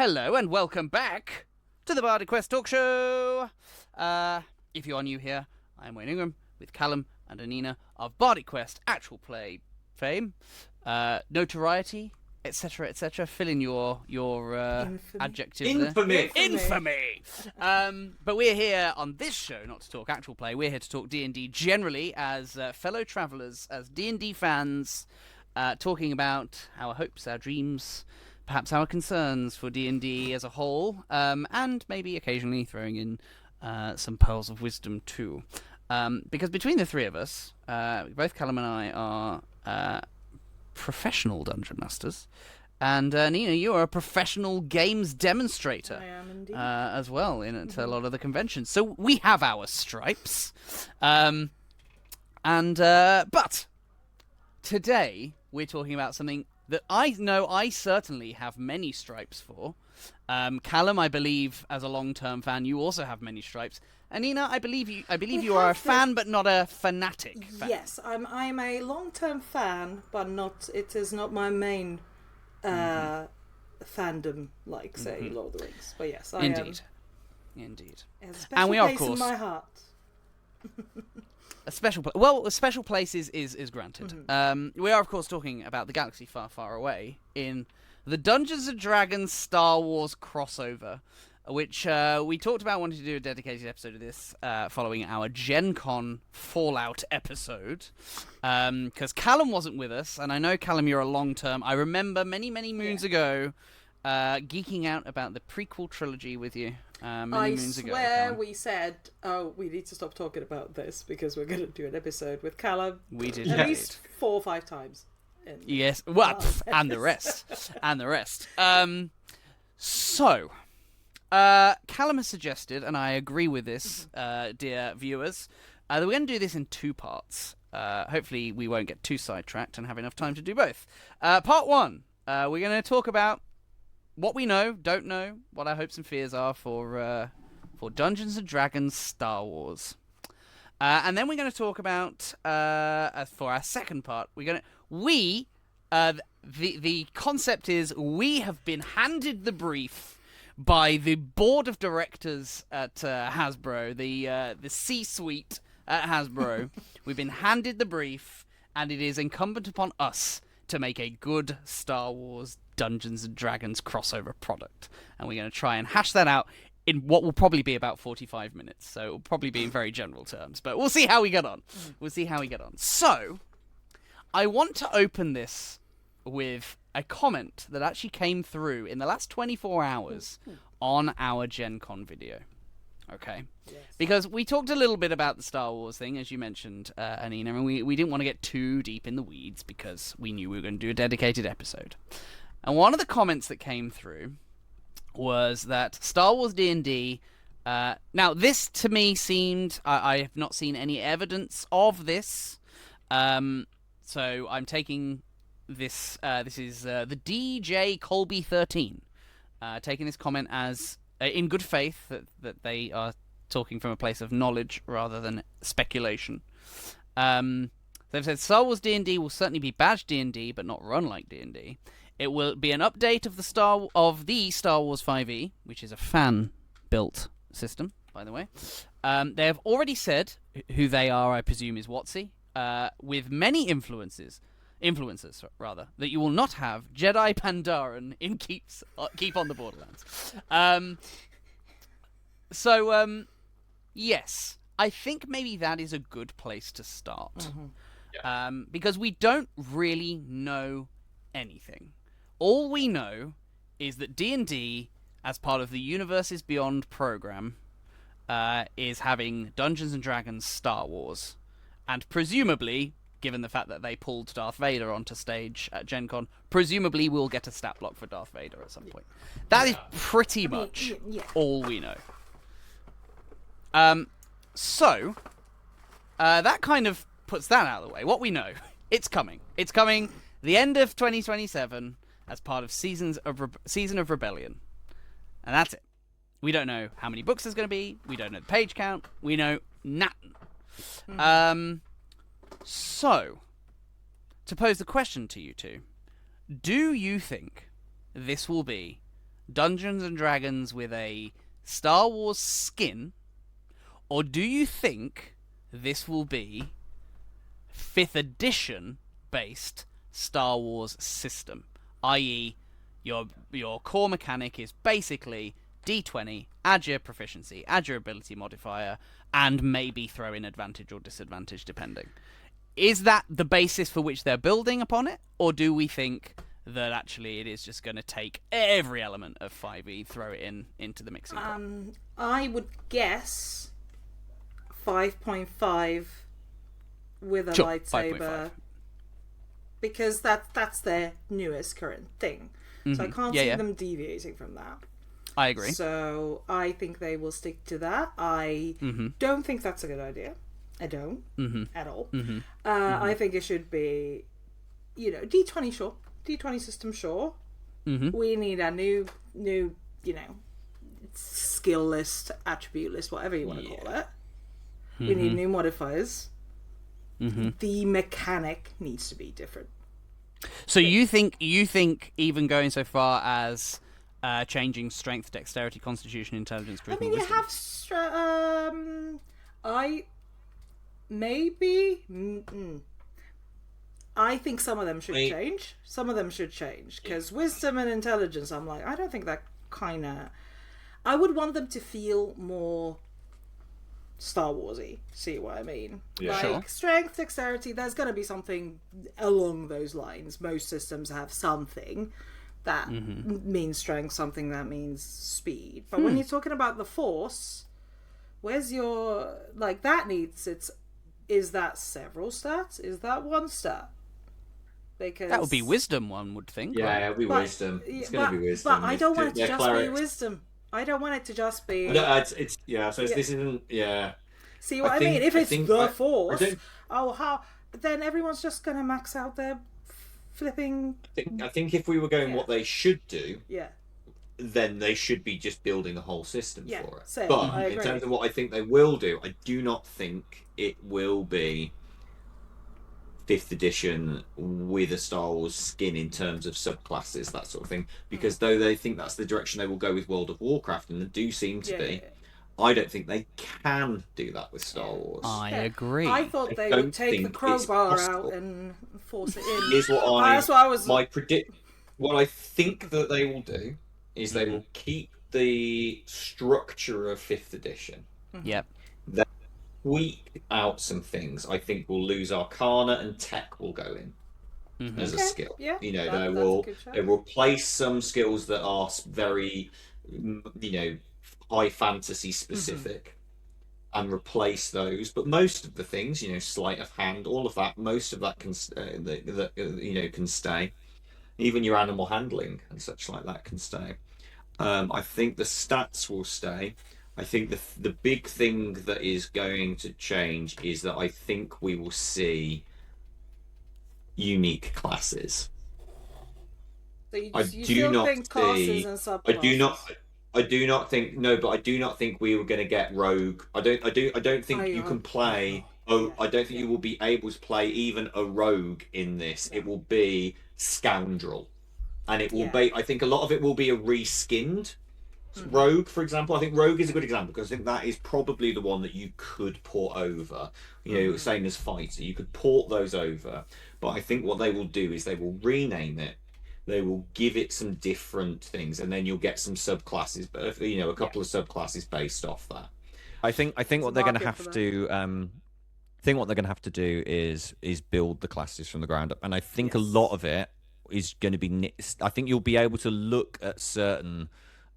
Hello and welcome back to the bardic-quest talk show. If you are new here, I am Wayne Ingram with Callum and Annina of bardic-quest actual play fame, notoriety, etc., etc. Fill in your adjective Infamy. there. Infamy. But we're here on this show not to talk actual play. We're here to talk D&D generally as fellow travellers, as D&D fans, talking about our hopes, our dreams, perhaps our concerns for D&D as a whole, and maybe occasionally throwing in some pearls of wisdom too. Because between the three of us, both Callum and I are professional dungeon masters, and Nina, you are a professional games demonstrator. I am indeed. As well at a lot of the conventions. So we have our stripes. But today we're talking about something that I know I certainly have many stripes for. Callum, I believe, as a long-term fan, you also have many stripes. And Nina, I believe you are a fan, but not a fanatic fan. Yes, I'm a long-term fan, but it is not my main fandom, like say Lord of the Rings. But yes, I Indeed. It has a special And we are, of place course, in my heart. a special place is granted. We are, of course, talking about the galaxy far, far away in the Dungeons & Dragons Star Wars crossover, which we talked about wanting to do a dedicated episode of this following our Gen Con Fallout episode, because Callum wasn't with us, and I know, Callum, you're a long-term. I remember many moons ago geeking out about the prequel trilogy with you moons ago. I swear Callum. we said, oh, we need to stop talking about this because we're going to do an episode with Callum. We did at indeed. least 4 or 5 times. Yes, well, and the rest. So, Callum has suggested, and I agree with this, dear viewers, that we're going to do this in 2 parts. Hopefully we won't get too sidetracked and have enough time to do both. Part 1, we're going to talk about what we know, don't know, what our hopes and fears are for Dungeons & Dragons Star Wars. And then we're going to talk about, for our second part, the concept is we have been handed the brief by the board of directors at Hasbro, the C-suite at Hasbro. We've been handed the brief, and it is incumbent upon us to make a good Star Wars Dungeons & Dragons crossover product. And we're going to try and hash that out in what will probably be about 45 minutes. So it will probably be in very general terms, but we'll see how we get on. So, I want to open this with a comment that actually came through in the last 24 hours on our Gen Con video. Okay? Yes. Because we talked a little bit about the Star Wars thing, as you mentioned, Annina, and we didn't want to get too deep in the weeds because we knew we were going to do a dedicated episode. And one of the comments that came through was that Star Wars D&D... now, this to me seemed... I have not seen any evidence of this. So I'm taking this... this is the DJ Colby 13. Taking this comment as... in good faith that they are talking from a place of knowledge rather than speculation. They've said Star Wars D&D will certainly be badged D&D, but not run like D&D. It will be an update of the Star Wars 5e, which is a fan-built system, by the way. They have already said who they are. I presume is WotC, with many influences that you will not have Jedi Pandaren in Keep on the Borderlands. Yes, I think maybe that is a good place to start. Because we don't really know anything. All we know is that D&D, as part of the Universes Beyond program, is having Dungeons & Dragons Star Wars. And presumably, given the fact that they pulled Darth Vader onto stage at Gen Con, presumably we'll get a stat block for Darth Vader at some point. That is pretty much all we know. So, that kind of puts that out of the way. What we know, it's coming. It's coming the end of 2027 as part of Season of Rebellion. And that's it. We don't know how many books there's going to be. We don't know the page count. We know nothing. So, to pose the question to you two, do you think this will be Dungeons and Dragons with a Star Wars skin, or do you think this will be 5th edition based Star Wars system, i.e., your core mechanic is basically D20, add your proficiency, add your ability modifier, and maybe throw in advantage or disadvantage depending. Is that the basis for which they're building upon it, or do we think that actually it is just going to take every element of 5e, throw it into the mixing pot? I would guess 5.5 with a lightsaber, 5.5. because that's their newest current thing. So I can't see them deviating from that. I agree. So I think they will stick to that. I don't think that's a good idea. I don't at all. I think it should be, D20 sure, D20 system sure. We need a new skill list, attribute list, whatever you want to call it. We need new modifiers. The mechanic needs to be different. So you think even going so far as changing strength, dexterity, constitution, intelligence, charisma, I mean, you have I think some of them should change. Some of them should change because wisdom and intelligence. I'm like, I don't think that kind of. I would want them to feel more Star Warsy. See what I mean? Yeah. Like strength, dexterity. There's going to be something along those lines. Most systems have something that means strength, something that means speed. But when you're talking about the Force, where's your that needs its? Is that several stats? Is that one stat? Because that would be wisdom, one would think. Yeah, right? it'll be wisdom. It's going to be wisdom. But I don't want it to just clerics. be wisdom. I don't want it to just be. No, it's So this isn't. Yeah. See what I mean? If it's the Force, how? Then everyone's just going to max out their flipping. I think if we were going what they should do, yeah, then they should be just building a whole system for it. Same, but in terms of what I think they will do, I do not think it will be 5th edition with a Star Wars skin in terms of subclasses, that sort of thing. Because though they think that's the direction they will go with World of Warcraft, and they do seem to be, I don't think they can do that with Star Wars. I agree. I thought they would take the crowbar out and force it in. Is what That's what I was. What I think that they will do is they will keep the structure of 5th edition. Yep. Then tweak out some things. I think we'll lose Arcana and Tech will go in as a skill. Yeah, they will replace some skills that are very, high fantasy specific, and replace those. But most of the things, sleight of hand, all of that, most of that can can stay. Even your animal handling and such like that can stay. I think the stats will stay. I think the big thing that is going to change is that I think we will see unique classes. So I do not think classes and subclasses. I do not think but I do not think we were going to get rogue. I don't think you can play. I don't think you will be able to play even a rogue in this. It will be scoundrel, and it will be. I think a lot of it will be a reskinned rogue, for example. I think rogue is a good example because I think that is probably the one that you could port over. Same as fighter, you could port those over. But I think what they will do is they will rename it. They will give it some different things, and then you'll get some subclasses. But a couple of subclasses based off that. I think what they're going to have to. I think what they're going to have to do is build the classes from the ground up, and I think a lot of it is going to be. I think you'll be able to look at certain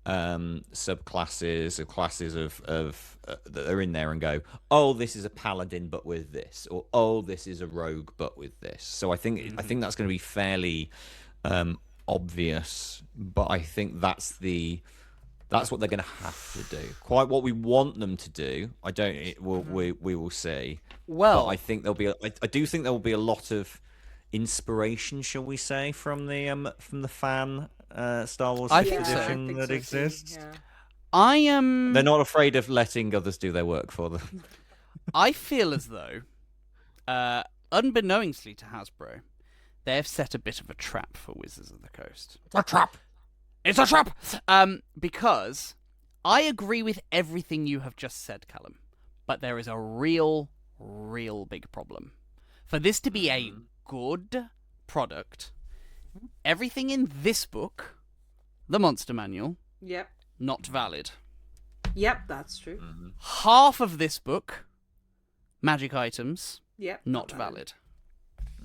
subclasses or classes of that are in there and go, oh, this is a paladin but with this, or oh, this is a rogue but with this. So I think that's going to be fairly obvious, but I think that's what they're going to have to do. Quite what we want them to do, I don't. We will see. Well, but I think there'll be. I do think there will be a lot of inspiration, shall we say, from the fan Star Wars 5th edition that exists. Yeah. I am. They're not afraid of letting others do their work for them. I feel as though, unbeknownstly to Hasbro, they have set a bit of a trap for Wizards of the Coast. A trap. It's a trap! Because I agree with everything you have just said, Callum, but there is a real big problem. For this to be a good product, everything in this book, the Monster Manual, Yep. not valid. Yep, that's true. Half of this book, magic items, Yep. not valid.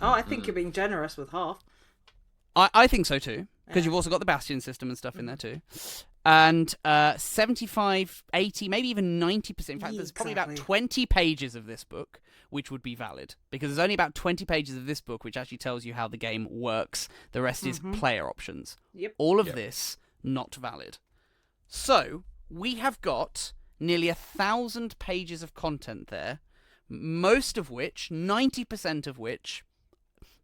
Oh, I think you're being generous with half. I think so too, because you've also got the Bastion system and stuff in there too. And 75, 80, maybe even 90%. In fact, there's probably about 20 pages of this book which would be valid, because there's only about 20 pages of this book which actually tells you how the game works. The rest is player options. Yep. All of this, not valid. So, we have got nearly 1,000 pages of content there, most of which, 90% of which,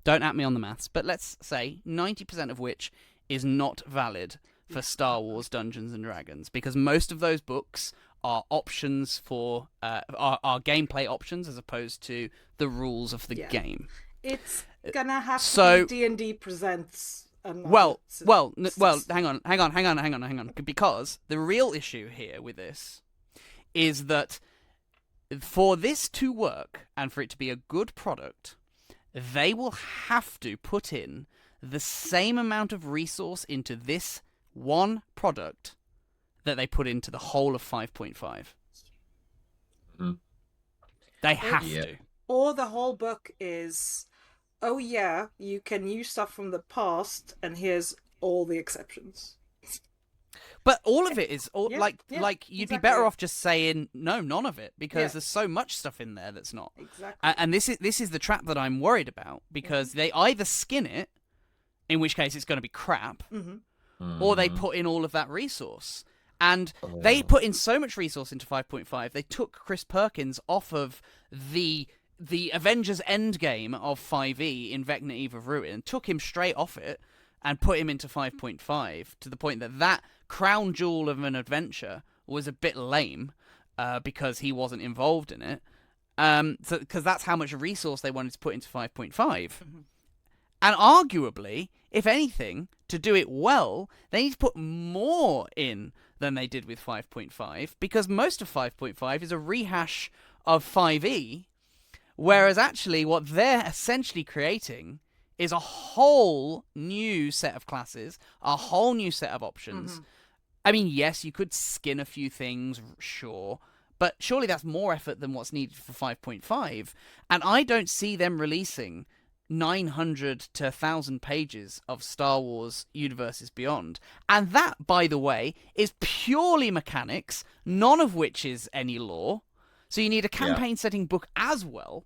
don't at me on the maths, but let's say 90% of which is not valid for Star Wars Dungeons and Dragons, because most of those books are options for are gameplay options as opposed to the rules of the game. It's gonna have to be D&D presents. Well, hang on, because the real issue here with this is that for this to work and for it to be a good product, they will have to put in the same amount of resource into this one product that they put into the whole of 5.5. They have to. Or the whole book is, oh yeah, you can use stuff from the past, and here's all the exceptions. But all of it is like you'd be better off just saying no, none of it, because there's so much stuff in there that's not. Exactly. And this is the trap that I'm worried about, because they either skin it, in which case it's going to be crap, or they put in all of that resource. And they put in so much resource into 5.5, they took Chris Perkins off of the Avengers Endgame of 5e in Vecna Eve of Ruin, took him straight off it, and put him into 5.5, to the point that crown jewel of an adventure was a bit lame, because he wasn't involved in it. Because that's how much resource they wanted to put into 5.5. And arguably, if anything, to do it well, they need to put more in than they did with 5.5, because most of 5.5 is a rehash of 5e, whereas actually what they're essentially creating is a whole new set of classes, a whole new set of options. I mean, yes, you could skin a few things, sure, but surely that's more effort than what's needed for 5.5, and I don't see them releasing 900 to 1,000 pages of Star Wars Universes Beyond. And that, by the way, is purely mechanics, none of which is any lore. So you need a campaign-setting book as well.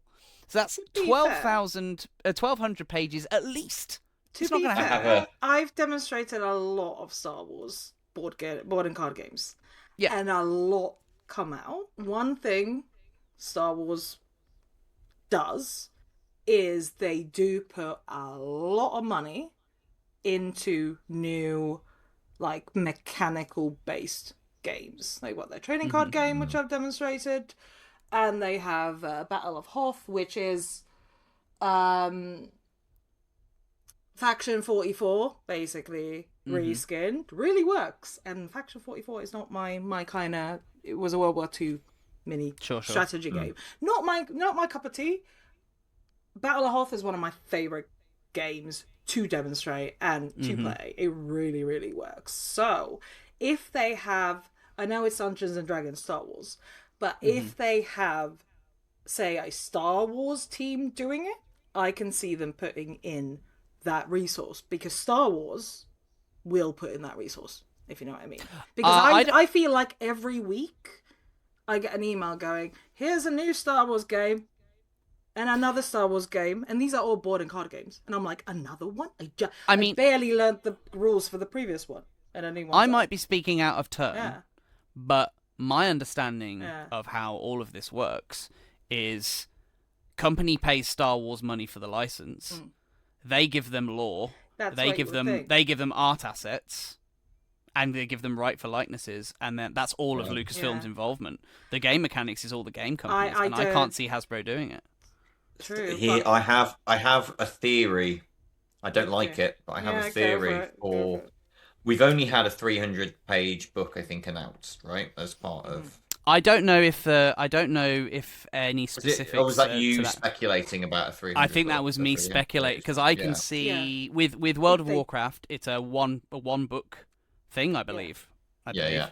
So that's 1,200 pages at least. It's not going to happen. I've demonstrated a lot of Star Wars board and card games. Yeah. And a lot come out. One thing Star Wars does is they do put a lot of money into new, like, mechanical based games. They've got their trading card game, which I've demonstrated, and they have Battle of Hoth, which is Faction 44 basically reskinned. Really works. And Faction 44 is not my kind of, it was a World War II mini strategy game. Not my cup of tea. Battle of Hoth is one of my favorite games to demonstrate and to play. It really, really works. So, if they have, I know it's Dungeons and Dragons Star Wars, but if they have, say, a Star Wars team doing it, I can see them putting in that resource, because Star Wars will put in that resource, if you know what I mean. Because I feel like every week I get an email going, here's a new Star Wars game, and another Star Wars game, and these are all board and card games. And I'm like, another one? I barely learned the rules for the previous one. And a new one. I might be speaking out of turn, but my understanding of how all of this works is company pays Star Wars money for the license. They give them lore. They give them art assets, and they give them right for likenesses, and then that's all of Lucasfilm's involvement. The game mechanics is all the game companies, and I can't see Hasbro doing it. True. Here, I have a theory. I don't like it, but I have a theory we've only had a 300-page book, I think, announced, right? As part of. I don't know if any specifics. Or was that to you that. speculating about a 300? I think that was me speculating because I can see with World of Warcraft, it's a one book thing, I believe. Yeah.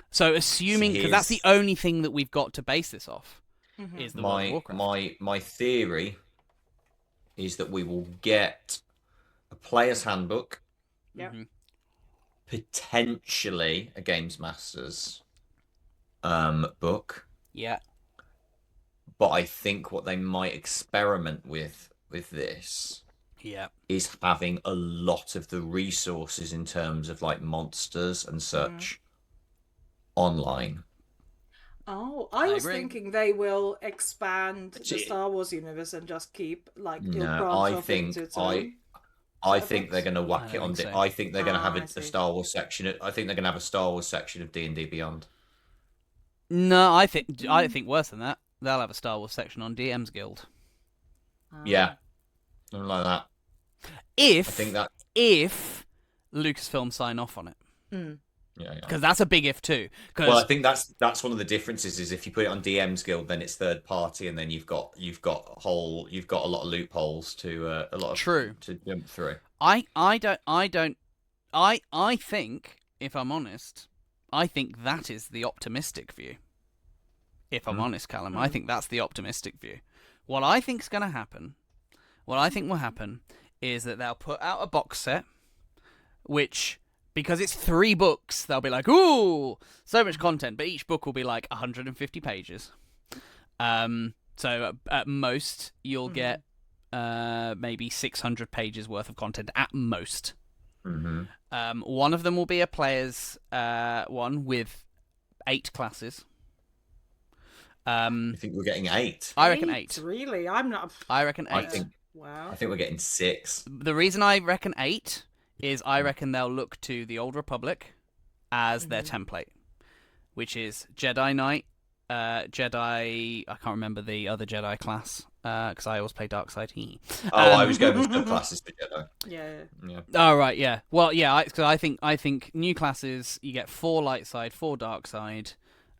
So assuming, because that's the only thing that we've got to base this off, is the World of Warcraft. My theory is that we will get a player's handbook, potentially a Games Masters book. Yeah. But I think what they might experiment with this is having a lot of the resources in terms of like monsters and such online. Oh, I was thinking they will expand the Star Wars universe and just keep like I think they're going to whack it on. I think they're going to have a Star Wars section. I think they're going to have a Star Wars section of D&D Beyond. No, I think worse than that. They'll have a Star Wars section on DM's Guild. Yeah, something like that. If Lucasfilm sign off on it. Yeah. Because that's a big if too. Well, I think that's one of the differences is if you put it on DM's Guild, then it's third party, and then you've got a lot of loopholes to to jump through. I think, if I'm honest, I think that is the optimistic view. If I'm honest, Callum, I think that's the optimistic view. What I think will happen is that they'll put out a box set, which, because it's 3 books, they'll be like, ooh, so much content, but each book will be like 150 pages. So at most, you'll get maybe 600 pages worth of content at most. One of them will be a player's one with 8 classes. I think we're getting 8. I reckon 8. Really? I'm not. I reckon 8. Wow. I think we're getting 6. The reason I reckon 8 is I reckon they'll look to the Old Republic as their template, which is Jedi Knight, Jedi. I can't remember the other Jedi class because I always play Dark Side. I was going with subclasses for Jedi. Yeah. Oh right, yeah. Well, yeah. Because I think new classes you get 4 light side, 4 dark side.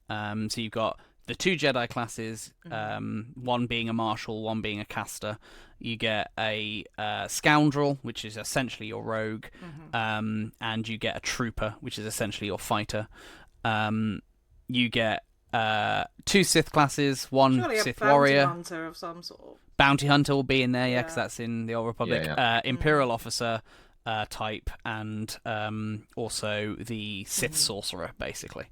So you've got the 2 Jedi classes, one being a marshal, one being a caster. You get a scoundrel, which is essentially your rogue, and you get a trooper, which is essentially your fighter. You get 2 Sith classes, 1 Surely Sith a bounty warrior. hunter of some sort. Bounty hunter will be in there, because that's in the Old Republic. Yeah. Imperial officer type, and also the Sith sorcerer, basically.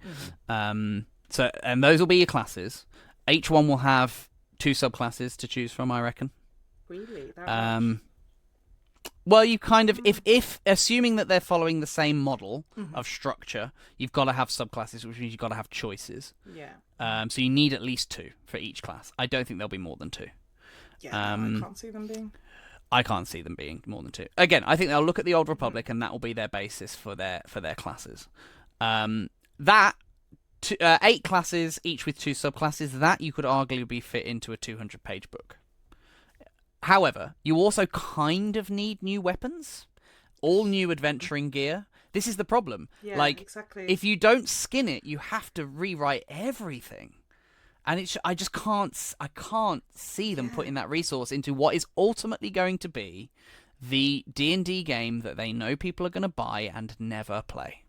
So, and those will be your classes. Each one will have 2 subclasses to choose from, I reckon. Really? That much? Well, you kind of, if assuming that they're following the same model of structure, you've got to have subclasses, which means you've got to have choices. Yeah. So you need at least 2 for each class. I don't think there'll be more than 2. Yeah, I can't see them being. I can't see them being more than 2. Again, I think they'll look at the Old Republic, and that will be their basis for their classes. 8 classes, each with 2 subclasses, that you could arguably fit into a 200-page book. However, you also kind of need new weapons, all new adventuring gear. This is the problem. Yeah, exactly. If you don't skin it, you have to rewrite everything. And I can't see them putting that resource into what is ultimately going to be the D&D game that they know people are going to buy and never play.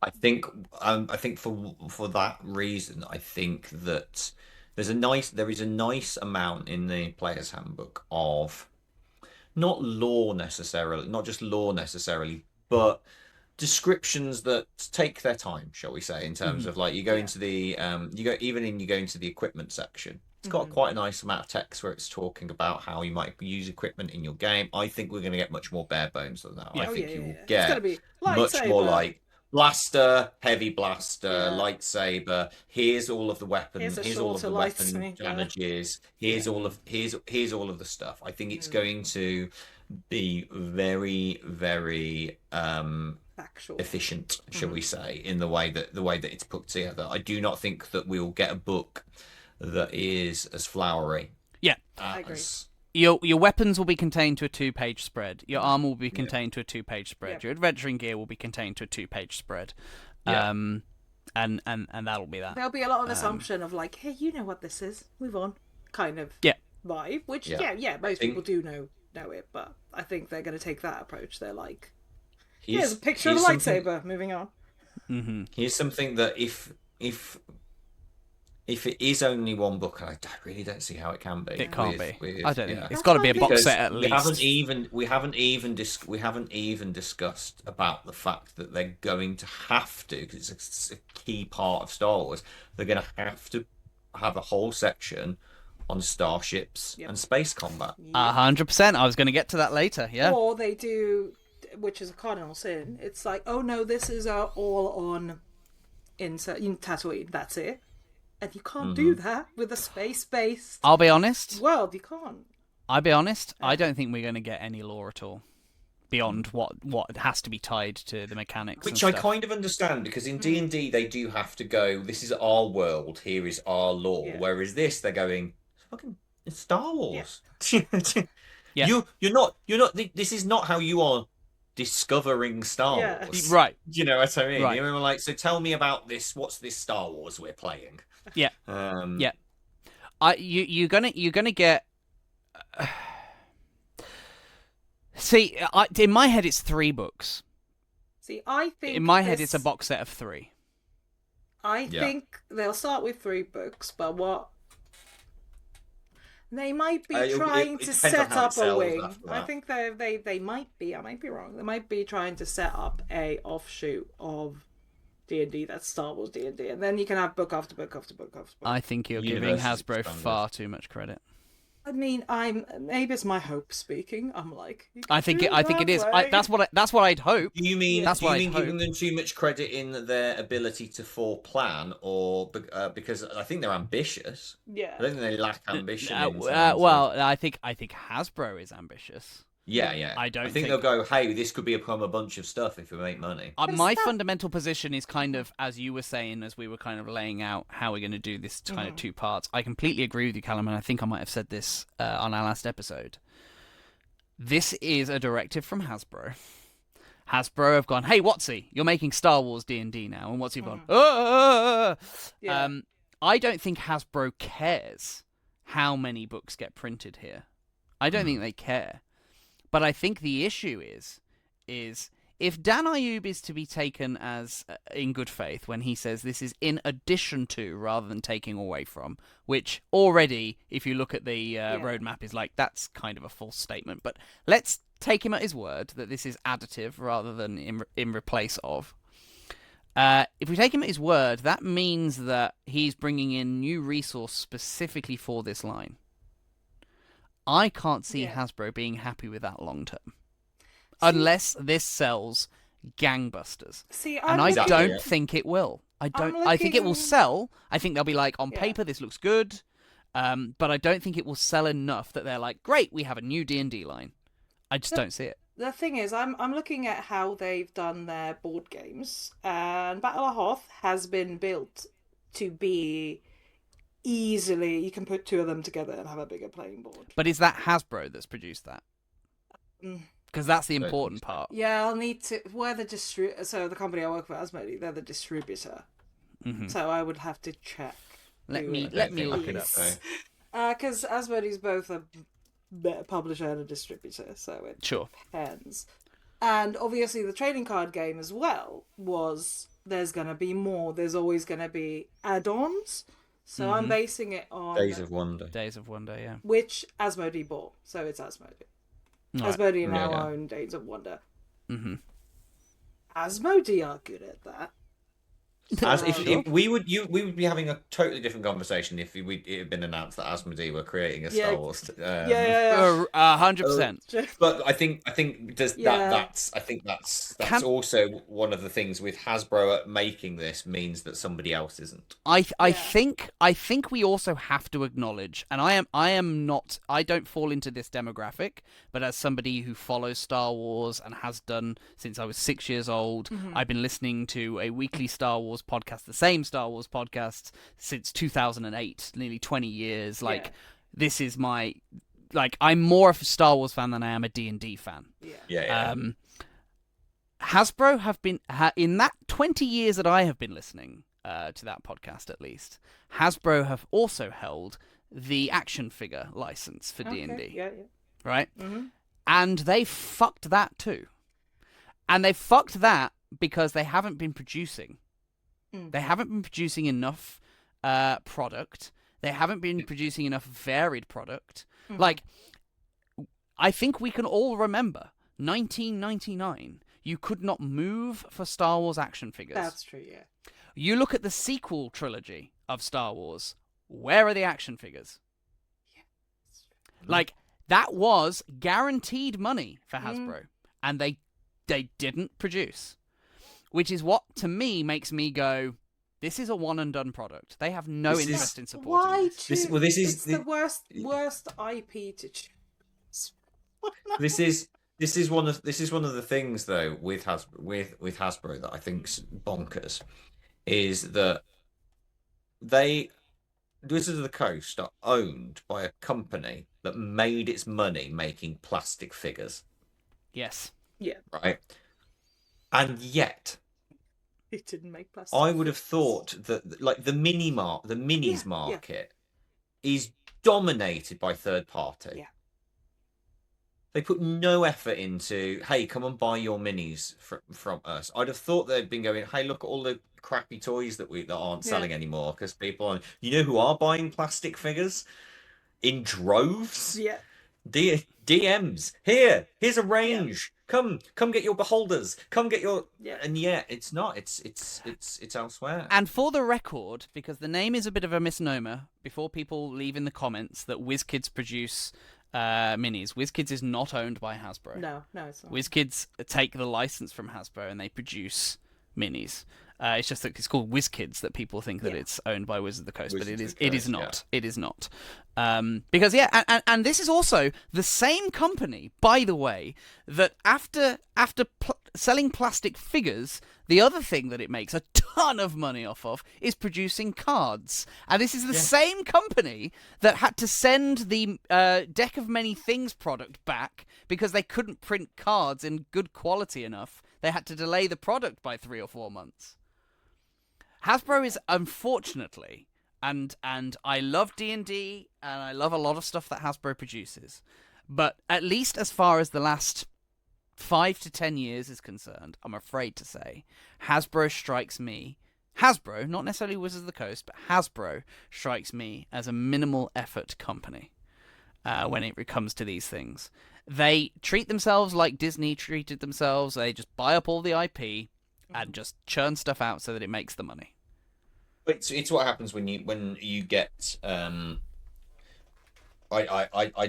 I think for that reason, I think that there is a nice amount in the player's handbook of not just lore necessarily, but descriptions that take their time, shall we say, in terms of like you go into the equipment section. It's got quite a nice amount of text where it's talking about how you might use equipment in your game. I think we're going to get much more bare bones than that. I think you will get much more like blaster, heavy blaster, lightsaber. Here's all of the weapons. Here's all of the weapon damages. Here's all of the stuff. I think it's going to be very, very efficient, shall we say, in the way that it's put together. I do not think that we'll get a book that is as flowery. Yeah, I agree. Your weapons will be contained to a 2-page spread. Your armor will be contained to a 2-page spread. Your adventuring gear will be contained to a 2-page spread. And that'll be that. There'll be a lot of assumption of like, hey, you know what this is. Move on. Kind of vibe. Which most people do know it, but I think they're going to take that approach. They're like, here's a picture of a lightsaber. Moving on. Mm-hmm. Here's something that if it is only one book, I really don't see how it can be. It can't be. I don't think it's got to be a box set at least. We haven't even discussed about the fact that they're going to have to, because it's a key part of Star Wars. They're going to have a whole section on starships and space combat. 100%. I was going to get to that later. Yeah. Or they do, which is a cardinal sin. It's like, oh no, this is all on in Tatooine. That's it. And you can't do that with a space-based I'll be honest. world. You can't. I'll be honest. I don't think we're going to get any lore at all beyond what has to be tied to the mechanics. Which I kind of understand, because in D&D they do have to go, this is our world, here is our lore. Yeah. Whereas this, they're going, it's Star Wars. Yeah. You're not. This is not how you are discovering Star Wars. Right. You know what I mean? Right. You're like, so tell me about this. What's this Star Wars we're playing? Yeah. You're gonna get. See, in my head, it's 3 books. See, I think in my head, it's a box set of 3. I think they'll start with 3 books, but what they might be trying to set up a wing. I think they might be. I might be wrong. They might be trying to set up a offshoot of D&D that's Star Wars D&D, and then you can have book after book after book after book. I think you're giving Hasbro far too much credit. I mean, maybe it's my hope speaking. I'm like, I think it is. That's what I'd hope. Do you mean giving them too much credit in their ability to foreplan, or because I think they're ambitious? Yeah, I don't think they lack ambition. Well, I think Hasbro is ambitious. Yeah. I think they'll go, hey, this could become a bunch of stuff if we make money. My fundamental position is kind of, as you were saying, as we were kind of laying out how we're going to do this kind of 2 parts. I completely agree with you, Callum, and I think I might have said this on our last episode. This is a directive from Hasbro. Hasbro have gone, hey, WotC, you're making Star Wars D&D now, and WotC have gone, I don't think Hasbro cares how many books get printed here. I don't think they care. But I think the issue is if Dan Ayub is to be taken as in good faith when he says this is in addition to rather than taking away from, which already, if you look at the roadmap, is like, that's kind of a false statement. But let's take him at his word that this is additive rather than in replace of. If we take him at his word, that means that he's bringing in new resource specifically for this line. I can't see Hasbro being happy with that long term, unless this sells gangbusters. I don't think it will. I think it will sell. I think they'll be like, on paper, this looks good, but I don't think it will sell enough that they're like, great, we have a new D&D line. I just don't see it. The thing is, I'm looking at how they've done their board games, and Battle of Hoth has been built to be. Easily, you can put 2 of them together and have a bigger playing board. But is that Hasbro that's produced that? Because that's the important part. Yeah, I'll need to. We're the distributor. So the company I work for, Asmodee, they're the distributor. Mm-hmm. So I would have to check. Let me look it up. Because Asmodee's both a publisher and a distributor, so it depends. And obviously, the trading card game as well was. There's going to be more. There's always going to be add-ons. So I'm basing it on Days of Wonder. Yeah. Which Asmodee bought, so it's Asmodee. Right. Asmodee now own Days of Wonder. Mm-hmm. Asmodee are good at that. If we would be having a totally different conversation if it had been announced that Asmodee were creating a Star Wars. 100%. But I think that's also one of the things with Hasbro making this means that somebody else isn't. I think we also have to acknowledge, and I don't fall into this demographic, but as somebody who follows Star Wars and has done since I was 6 years old, I've been listening to a weekly Star Wars podcast, the same Star Wars podcast, since 2008, nearly 20 years. This is my like I'm more of a Star Wars fan than I am a D&D fan. Yeah. Hasbro have been in that 20 years that I have been listening to that podcast, at least. Hasbro have also held the action figure license for D&D. Yeah. Right? Mm-hmm. And they fucked that too. And they fucked that because they haven't been producing. They haven't been producing enough product. They haven't been producing enough varied product. Like, I think we can all remember 1999. You could not move for Star Wars action figures. That's true, yeah. You look at the sequel trilogy of Star Wars. Where are the action figures? Yeah. Like, that was guaranteed money for Hasbro. And they didn't produce. Which is what, to me, makes me go, this is a one-and-done product. They have no interest in supporting this. It's the worst IP to choose. This is one of the things though with Hasbro that I think's bonkers, is that Wizards of the Coast are owned by a company that made its money making plastic figures. Yes. Yeah. Right. And yet, it didn't make plastic. I would have thought that like the minis market is dominated by third party. Yeah. They put no effort into, hey, come and buy your minis from us. I'd have thought they'd been going, hey, look at all the crappy toys that aren't selling anymore, because people are, you know who are buying plastic figures in droves? Yeah. DMs. Here's a range. Come get your beholders. Come get your and it's not. It's elsewhere. And for the record, because the name is a bit of a misnomer, before people leave in the comments that WizKids produce minis. WizKids is not owned by Hasbro. No, it's not. WizKids take the license from Hasbro and they produce minis. It's just that it's called WizKids that people think that it's owned by Wizards of the Coast, but it is not. It is not. Because and this is also the same company, by the way, that after selling plastic figures, the other thing that it makes a ton of money off of is producing cards. And this is the same company that had to send the Deck of Many Things product back because they couldn't print cards in good quality enough. They had to delay the product by 3 or 4 months. Hasbro is, unfortunately, and I love D&D, and I love a lot of stuff that Hasbro produces, but at least as far as the last 5 to 10 years is concerned, I'm afraid to say, Hasbro strikes me, not necessarily Wizards of the Coast, but Hasbro strikes me as a minimal effort company when it comes to these things. They treat themselves like Disney treated themselves. They just buy up all the IP and just churn stuff out so that it makes the money. It's what happens when you get. I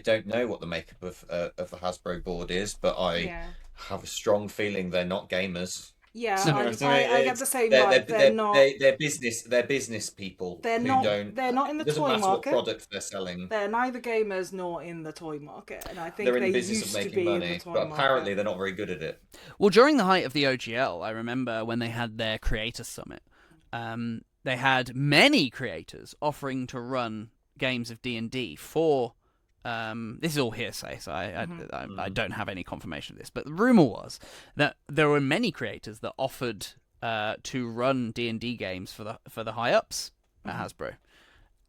don't know what the makeup of the Hasbro board is, but I have a strong feeling they're not gamers. Yeah, I get the same vibe. They're not. They're business people. They're not in the doesn't toy matter market. What product they're selling. They're neither gamers nor in the toy market, and I think they're in the they business used of to making be money, in the toy but market. apparently they're not very good at it. Well, during the height of the OGL, I remember when they had their Creator Summit, they had many creators offering to run games of D&D for. This is all hearsay, so I don't have any confirmation of this. But the rumor was that there were many creators that offered to run D&D games for the high ups at Hasbro,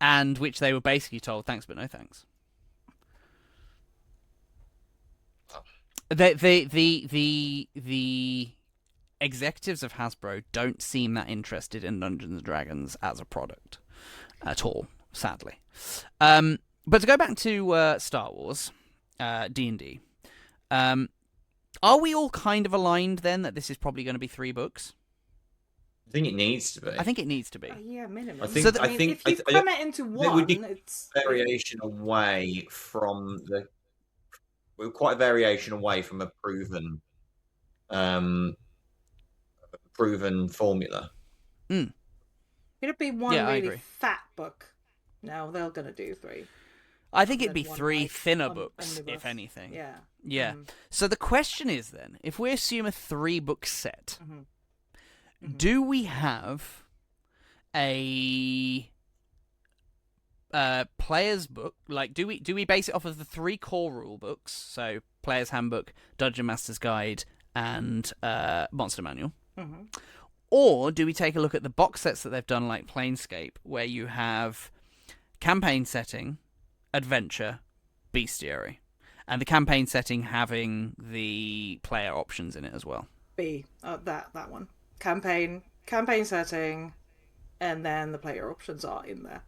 and which they were basically told thanks but no thanks. The executives of Hasbro don't seem that interested in Dungeons and Dragons as a product at all, sadly. But to go back to Star Wars, D&D, are we all kind of aligned then that this is probably going to be 3 books? I think it needs to be. I think it needs to be. Yeah, minimum. I think if you cram it into one, it would be it's variation away from quite a variation away from a proven formula. Could it be one I really agree. fat book? No, they're going to do 3. I think it'd be One 3 like thinner on books, omnibus. if anything. Yeah. Yeah. So the question is then, if we assume a 3-book set, do we have a player's book, like do we base it off of the 3 core rule books, so Player's Handbook, Dungeon Master's Guide, and Monster Manual, or do we take a look at the box sets that they've done, like Planescape, where you have campaign setting, adventure, bestiary, and the campaign setting having the player options in it as well? That one, campaign setting, and then the player options are in there.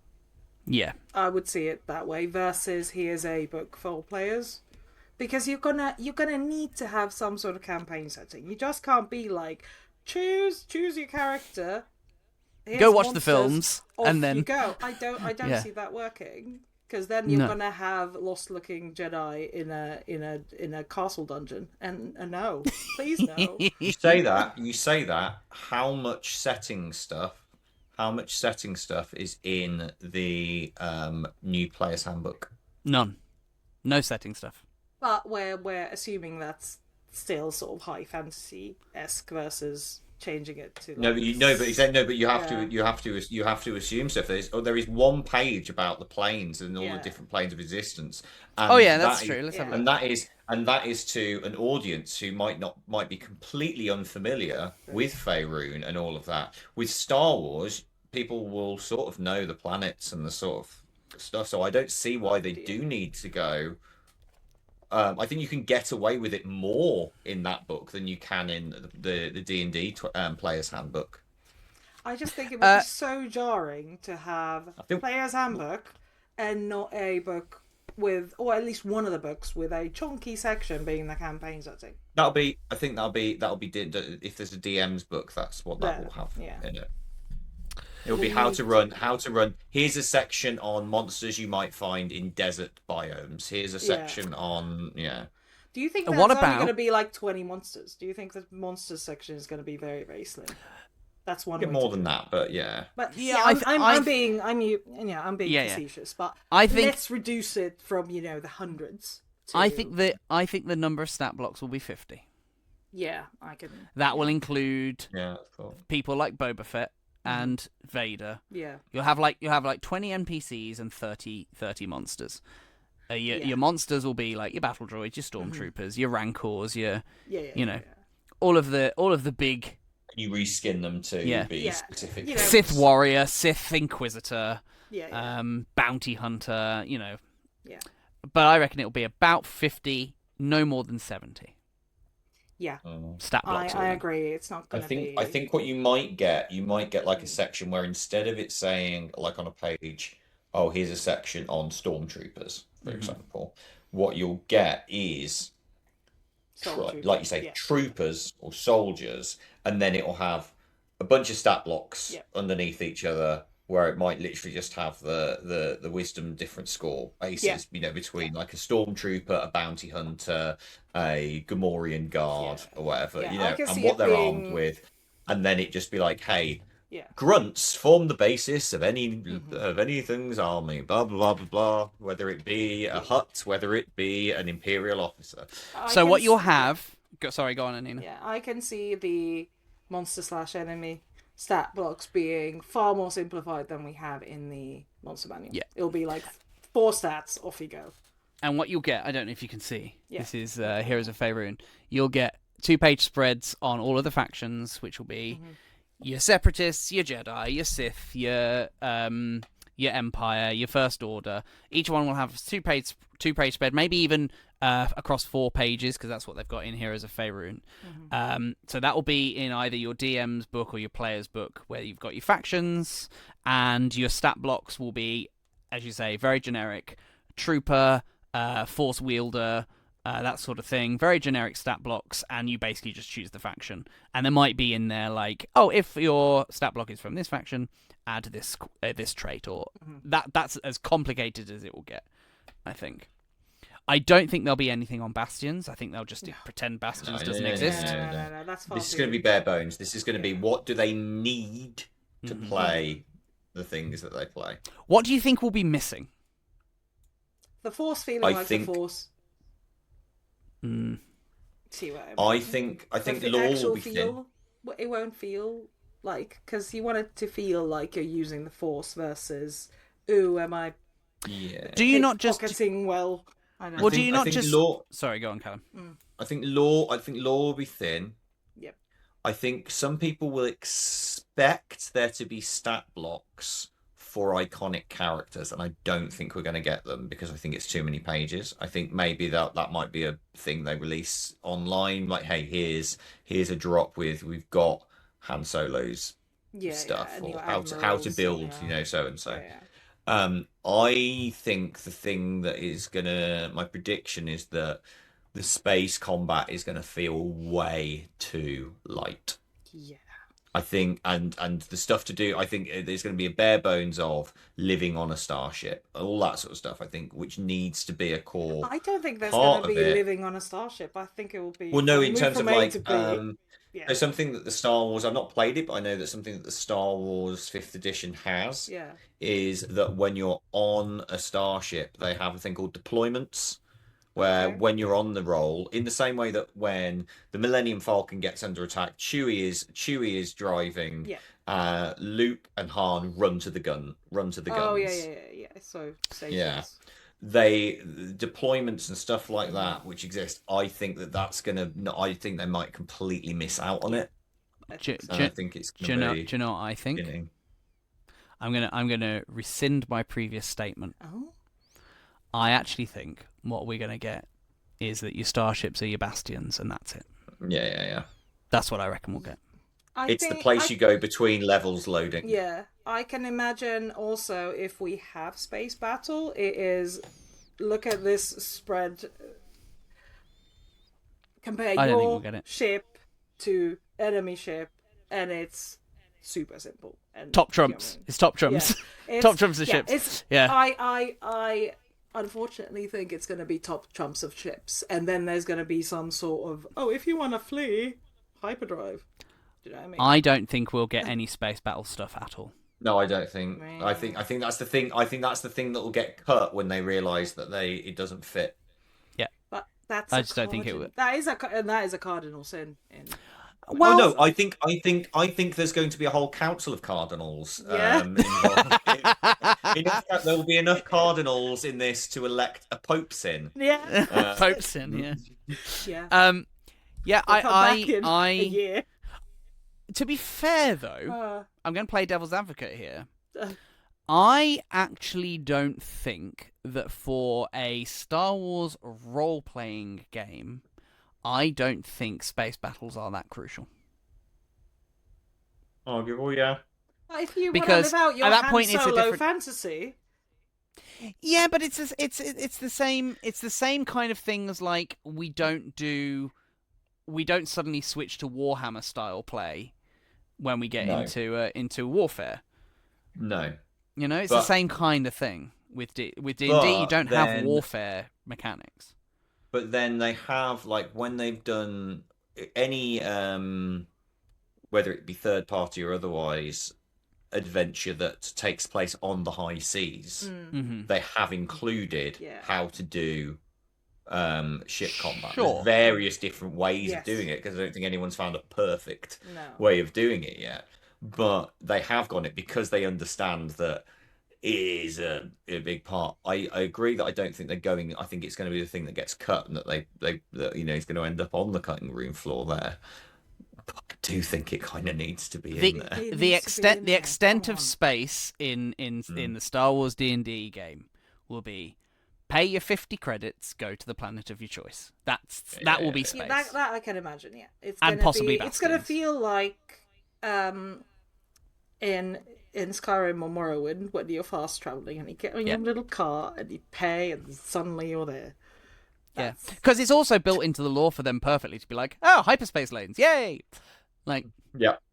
Yeah, I would see it that way versus here's a book for players, because you're gonna need to have some sort of campaign setting. You just can't be like choose your character. Go watch monsters, the films and then you go. I don't see that working, because then you're gonna have lost looking Jedi in a castle dungeon, and no, please no. You say that. How much setting stuff is in the new Player's Handbook? none, no setting stuff. But we're assuming that's still sort of high fantasy-esque versus changing it to like... but you have to assume stuff. There is one page about the planes and all the different planes of existence. And that's true. Let's have a look. And that is to an audience who might be completely unfamiliar with Faerûn and all of that. With Star Wars, people will sort of know the planets and the sort of stuff. So I don't see why they do need to go. I think you can get away with it more in that book than you can in the D&D Player's Handbook. I just think it would be so jarring to have Player's Handbook and not a book with, or at least one of the books with a chunky section being the campaign setting. That'll be if there's a DM's book, that's what that will have in it. It'll be how to run. Here's a section on monsters you might find in desert biomes. Here's a section on Do you think that's only going to be like 20 monsters? Do you think the monsters section is going to be very, very slim? That's one. More than that, but yeah. But I'm being facetious. But I think let's reduce it from the hundreds. I think the number of stat blocks will be 50. Yeah, I can. That will include cool. people like Boba Fett and Vader. Yeah. You'll have like 20 NPCs and 30 monsters. Your monsters will be like your battle droids, your stormtroopers, your rancors, your all of the big. You reskin them to be specific. Sith warrior, Sith inquisitor, bounty hunter. Yeah. But I reckon it'll be about 50, no more than 70. Yeah, stat blocks. I agree. It's not going to be. I think what you might get like a section where instead of it saying like on a page, oh, here's a section on stormtroopers, for example, what you'll get is like you say, troopers or soldiers, and then it'll have a bunch of stat blocks underneath each other, where it might literally just have the wisdom different score bases, between like a stormtrooper, a bounty hunter, a Gamorrean guard, or whatever, and what they're armed with, and then it just be like, hey, grunts form the basis of anything's army, blah blah blah blah, whether it be a hut, whether it be an imperial officer. So what you'll have, go on, Annina. Yeah, I can see the monster/enemy stat blocks being far more simplified than we have in the monster manual. Yeah. It'll be like 4 stats, off you go. And what you'll get, I don't know if you can see, this is Heroes of Faerûn, you'll get 2-page spreads on all of the factions, which will be your Separatists, your Jedi, your Sith, your Empire, your First Order. Each one will have a 2-page spread, maybe even across 4 pages, because that's what they've got in Heroes of Faerûn. So that will be in either your DM's book or your player's book, where you've got your factions, and your stat blocks will be, as you say, very generic. Trooper, Force Wielder, that sort of thing. Very generic stat blocks, and you basically just choose the faction. And there might be in there like, oh, if your stat block is from this faction, add this trait, or that's as complicated as it will get, I think. I don't think there'll be anything on Bastions. I think they'll just pretend Bastions doesn't exist. No, that's far. This is going to be bare bones. This is going to be, what do they need to play the things that they play? What do you think will be missing? The Force feeling the Force. See what I think lore will be thin. It won't feel like, because you want it to feel like you're using the Force versus, ooh, am I Yeah. Do you not just pocketing well? I don't know. Well, do you not just? Lore... Sorry, go on, Callum. I think lore will be thin. Yep. I think some people will expect there to be stat blocks for iconic characters, and I don't think we're going to get them because I think it's too many pages. I think maybe that might be a thing they release online, like, hey, here's a drop with we've got Han Solo's stuff, or how to build, so and so. I think the thing that is my prediction is that the space combat is going to feel way too light. Yeah. I think, and the stuff to do, I think there's going to be a bare bones of living on a starship, all that sort of stuff, I think, which needs to be a core. I don't think there's going to be living on a starship. I think it will be. Well, no, in terms of like, there's something that the Star Wars, I've not played it, but I know that something that the Star Wars 5th edition has is that when you're on a starship, they have a thing called deployments. Where when you're on the roll, in the same way that when the Millennium Falcon gets under attack, Chewie is driving. Yeah. Luke and Han run to the guns. Oh yeah. So stations. They deployments and stuff like that, which exist. I think that's gonna. I think they might completely miss out on it. I think it's. Do you know what I think? Beginning. I'm gonna rescind my previous statement. Oh. I actually think what we're going to get is that your starships are your bastions, and that's it. Yeah. That's what I reckon we'll get. It's the place you go between levels loading. Yeah. I can imagine also if we have space battle, it is, look at this spread, compare your ship to enemy ship, and it's super simple. And, top trumps. It's top trumps. Yeah. Top trumps of ships. I unfortunately think it's going to be top trumps of ships, and then there's going to be some sort of, if you want to flee, hyperdrive. Do you know what I mean? I don't think we'll get any space battle stuff at all. No, I don't think. I think that's the thing. I think that's the thing that will get cut when they realise that it doesn't fit. Yeah, but that's. I just don't think it would. That is a cardinal sin. Well, no, I think there's going to be a whole council of cardinals. Yeah. In fact, there will be enough cardinals in this to elect a pope sin. Yeah. Pope sin. Yeah. Yeah. Yeah. A year. To be fair, though, I'm going to play devil's advocate here. I actually don't think that for a Star Wars role-playing game, I don't think space battles are that crucial. Arguable, yeah. If you want to live out your Han Solo fantasy. Yeah, but it's the same. It's the same kind of thing as like we don't suddenly switch to Warhammer style play when we get into warfare. No. It's the same kind of thing with D&D. You don't have warfare mechanics. But then they have, like, when they've done any, whether it be third party or otherwise, adventure that takes place on the high seas, they have included how to do ship combat. There's various different ways of doing it, because I don't think anyone's found a perfect way of doing it yet. But they have got it because they understand that it is a big part. I agree that I don't think they're going. I think it's going to be the thing that gets cut, and that they he's going to end up on the cutting room floor there. But I do think it kind of needs to be in there. The extent of space in the Star Wars D&D game will be pay your 50 credits, go to the planet of your choice. That will be space. That I can imagine. Yeah, it's and possibly it's going to feel like in Skyrim or Morrowind, when you're fast traveling and you get on your little car and you pay, and suddenly you're there. Yeah, because it's also built into the lore for them perfectly to be like, oh, hyperspace lanes, yay! Like,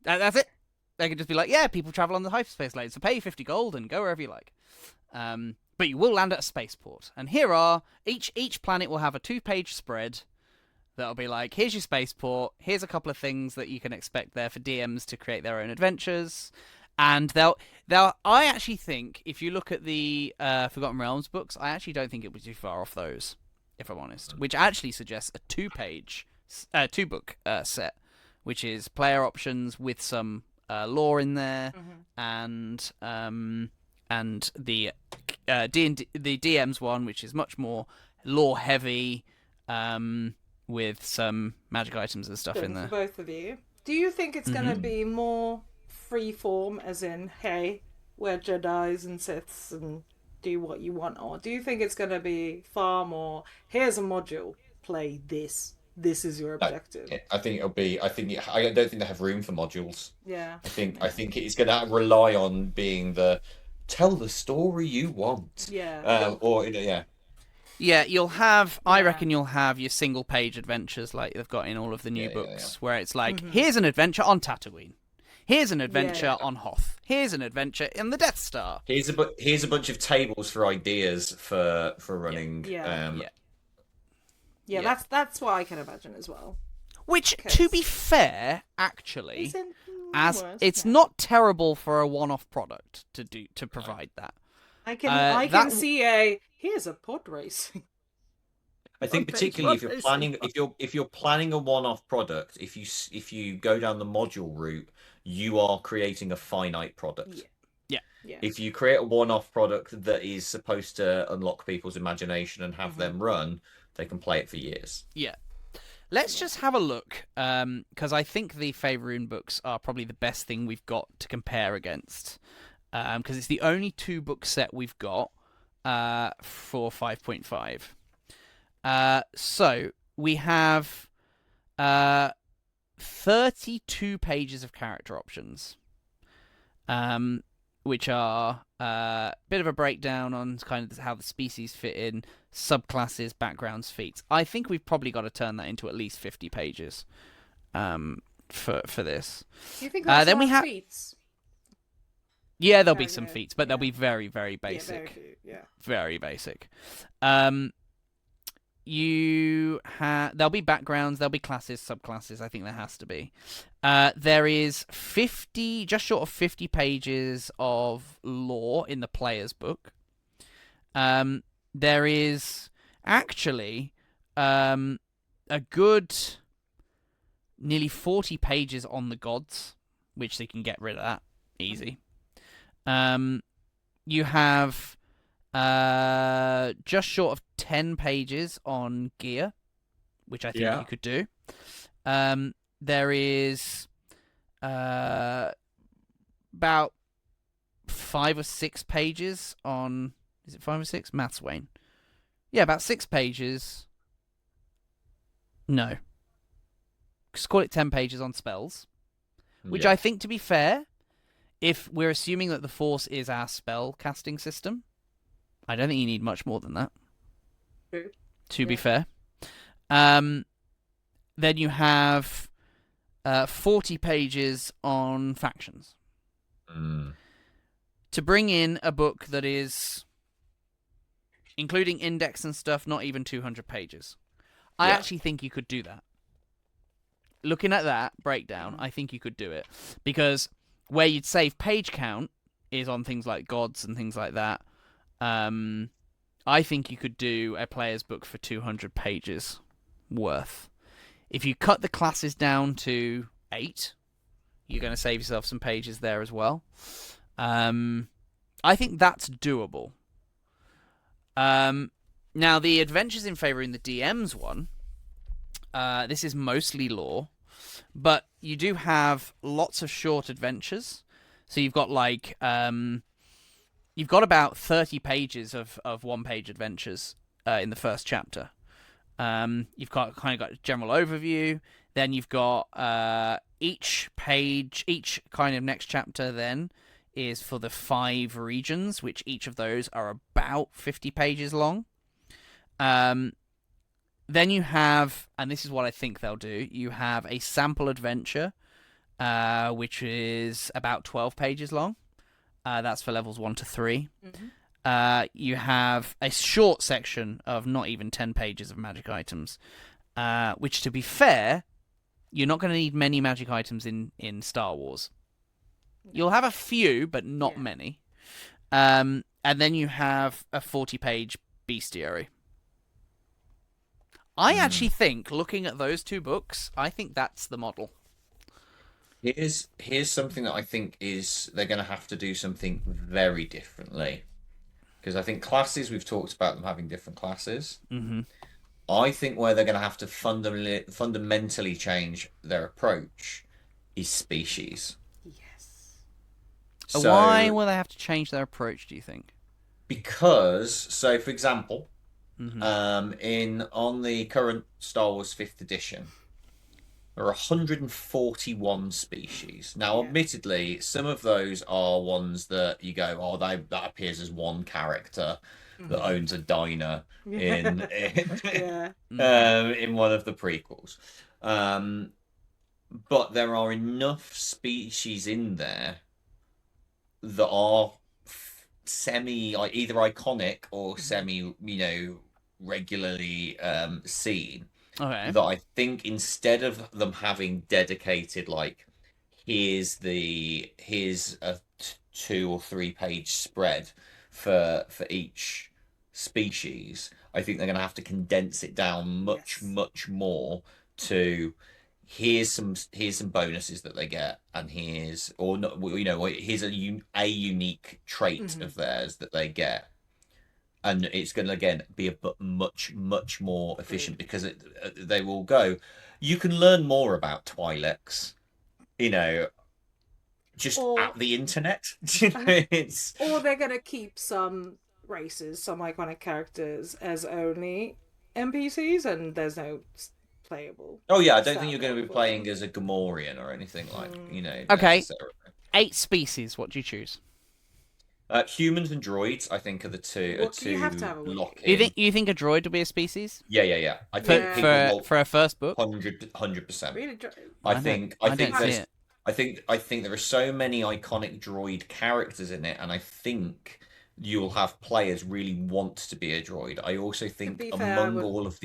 that's it. They can just be like, yeah, people travel on the hyperspace lanes, so pay 50 gold and go wherever you like. But you will land at a spaceport, and each planet will have a 2-page spread that'll be like, here's your spaceport, here's a couple of things that you can expect there for DMs to create their own adventures. And they'll. I actually think if you look at the Forgotten Realms books, I actually don't think it was too far off those, if I'm honest. Which actually suggests a 2-book set, which is player options with some lore in there, and the D&D, the DM's one, which is much more lore heavy, with some magic items and stuff in there. For both of you, do you think it's going to be more free form, as in, hey, we're Jedis and Siths and do what you want, or do you think it's going to be far more, here's a module, play this. This is your objective. I think it'll be. I don't think they have room for modules. Yeah. I think it's going to rely on being the tell the story you want. Yeah. Yeah, you'll have. I reckon you'll have your single-page adventures like they've got in all of the new books, where it's like, here's an adventure on Tatooine, here's an adventure on Hoth, here's an adventure in the Death Star. Here's a bunch of tables for ideas for running. Yeah, that's what I can imagine as well. Which, to be fair, actually, it's not terrible for a one-off product to provide that. I can see here's a pod racing. I think particularly if you're planning a one-off product, if you go down the module route, you are creating a finite product. Yeah. If you create a one-off product that is supposed to unlock people's imagination and have them run, they can play it for years. Yeah. Let's just have a look, because I think the Faerûn books are probably the best thing we've got to compare against, because it's the only 2-book set we've got for 5.5. So we have 32 pages of character options, which are a bit of a breakdown on kind of how the species fit in, subclasses, backgrounds, feats. I think we've probably got to turn that into at least 50 pages for this. Do you think that's then we have feats? Yeah, there'll be some feats, but they'll be very, very basic. Very basic. There'll be backgrounds, there'll be classes, subclasses. I think there has to be. There is just short of 50 pages of lore in the player's book. There is actually a good nearly 40 pages on the gods, which they can get rid of that easy. You have just short of 10 pages on gear, which I think you could do. There is about 5 or 6 pages on... Is it 5 or 6? Maths, Wayne. Yeah, about 6 pages. No. Just call it 10 pages on spells. Which I think, to be fair, if we're assuming that the Force is our spell casting system, I don't think you need much more than that. True. To be fair. Then you have 40 pages on factions. To bring in a book that is, including index and stuff, not even 200 pages. I actually think you could do that. Looking at that breakdown, I think you could do it. Because where you'd save page count is on things like gods and things like that. I think you could do a player's book for 200 pages worth. If you cut the classes down to 8, you're going to save yourself some pages there as well. I think that's doable. Now, the Adventures in Faerûn, the DM's one, this is mostly lore, but you do have lots of short adventures. So you've got you've got about 30 pages of one-page adventures in the first chapter. You've got kind of got a general overview. Then you've got each kind of next chapter then is for the 5 regions, which each of those are about 50 pages long. Then you have, and this is what I think they'll do, you have a sample adventure, which is about 12 pages long. That's for levels 1 to 3. You have a short section of not even 10 pages of magic items, which, to be fair, you're not going to need many magic items in Star Wars. You'll have a few, but not many. And then you have a 40-page bestiary. I actually think, looking at those 2 books, I think that's the model. Here's something that I think is they're going to have to do something very differently. because I think classes, we've talked about them having different classes. Mm-hmm. I think where they're going to have to fundamentally change their approach is species. Yes. So, why will they have to change their approach, do you think? Because, so for example, Mm-hmm. on the current Star Wars 5th edition, there are 141 species. Now, admittedly, some of those are ones that you go, oh, that appears as one character that owns a diner in one of the prequels. But there are enough species in there that are semi, like either iconic or semi, regularly seen. Okay. That I think instead of them having dedicated, like, here's a 2 or 3 page spread for each species, I think they're going to have to condense it down much more to here's some bonuses that they get, and here's a unique trait of theirs that they get. And it's going to, again, be much more efficient because they will go, you can learn more about Twi'leks, just at the internet. Or they're going to keep some races, some iconic characters as only NPCs, and there's no playable. Oh, yeah, I don't think you're going to be playing as a Gamorrean or anything like, Okay, necessarily. 8 species, what do you choose? Humans and droids, I think, are the two. You have to have a lock You in. think a droid will be a species? Yeah. I think For a first book? 100%. Really? I think there are so many iconic droid characters in it, and I think you'll have players really want to be a droid. I also think among a lot of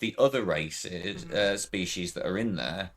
the other races, species that are in there,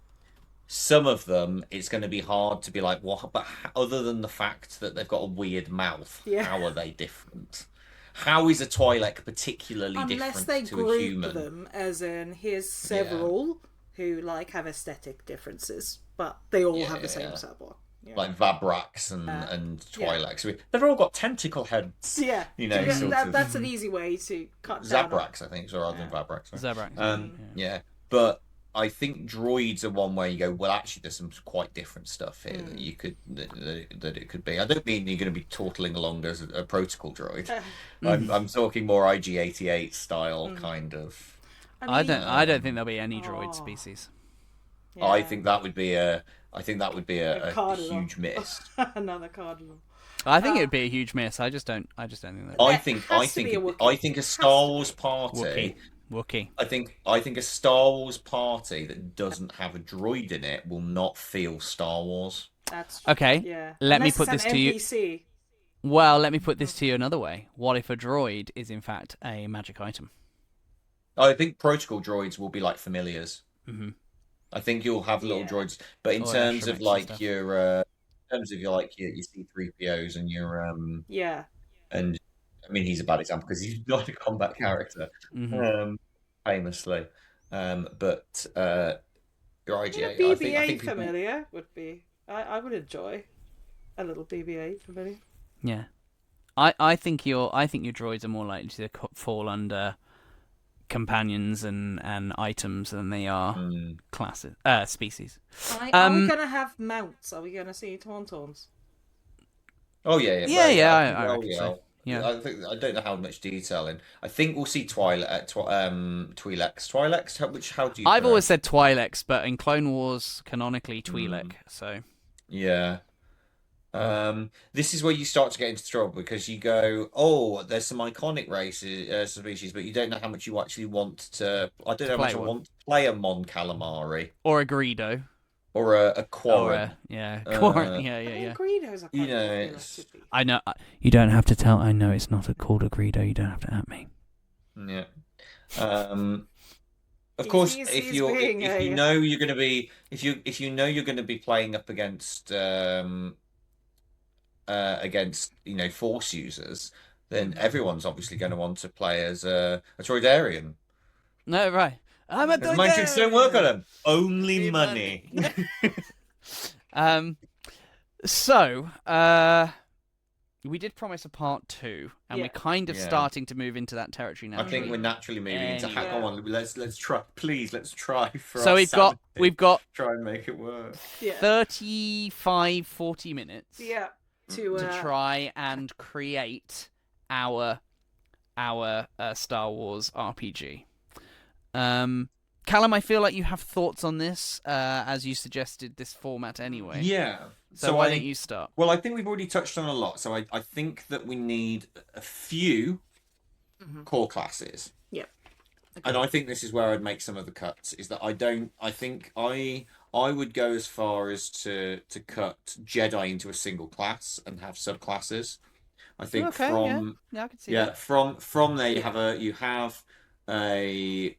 some of them, it's going to be hard to be like, what? But other than the fact that they've got a weird mouth, how are they different? How is a Twi'lek particularly Unless different they to a group human? them, as in here's several who have aesthetic differences, but they all have the same saber. Yeah. Like Vabraks and Twi'leks. Yeah. They've all got tentacle heads. Yeah. That's an easy way to cut down. Zabraks, I think, rather than Vabraks. Right? Zabraks. But I think droids are one where you go, well, actually, there's some quite different stuff here that you could that it could be. I don't mean you're going to be toddling along as a protocol droid. I'm talking more IG-88 style kind of. I don't think there'll be any droid species. Yeah. I think that would be a huge miss. Another cardinal. I think it would be a huge miss. I just don't think that. I think a Star Wars party. Wookiee. I think a Star Wars party that doesn't have a droid in it will not feel Star Wars. That's okay. Yeah. Let Unless me put it's this an to NPC. you. Well, let me put this to you another way. What if a droid is in fact a magic item? I think protocol droids will be like familiars. Mm-hmm. I think you'll have little droids, but in terms of like your C-3POs and your and I mean, he's a bad example because he's not a combat character, famously. But your IGA, BB-8 I think familiar would be. I would enjoy a little BB-8 familiar. Yeah, I think your droids are more likely to fall under companions and items than they are classes species. Are we gonna have mounts? Are we gonna see tauntauns? Oh yeah. I reckon so. Yeah, I don't know how much detail in. I think we'll see Twi'leks. How do you? I've always said Twi'leks, but in Clone Wars, canonically Twi'lek. So yeah. This is where you start to get into trouble because you go, oh, there's some iconic races, species, but you don't know how much you actually want to. I don't know how much I want to play a Mon Calamari or a Greedo. Or a Quarren. Quarren. Yeah. Greedos are quite I know. You don't have to tell. I know it's not called a Greedo. You don't have to at me. Yeah. Of course, if you know you're going to be playing up against Force users, then everyone's obviously going to want to play as a Droidarian. No, right. I'm a Droidarian. Romantics don't work on them. Only money. So, we did promise a part 2, and Yeah. we're kind of Yeah. starting to move into that territory now. I think we're naturally moving into. Anyway. Go on, let's try. Please, let's try. For So our we've got try and make it work. 35, 40 minutes. Yeah. To try and create our Star Wars RPG. Callum, I feel like you have thoughts on this, as you suggested this format anyway. Yeah. So why don't you start? Well, I think we've already touched on a lot. So I think that we need a few core classes. Yep. Okay. And I think this is where I'd make some of the cuts. Is that I think I would go as far as to cut Jedi into a single class and have subclasses. I think I can see that. from there you have a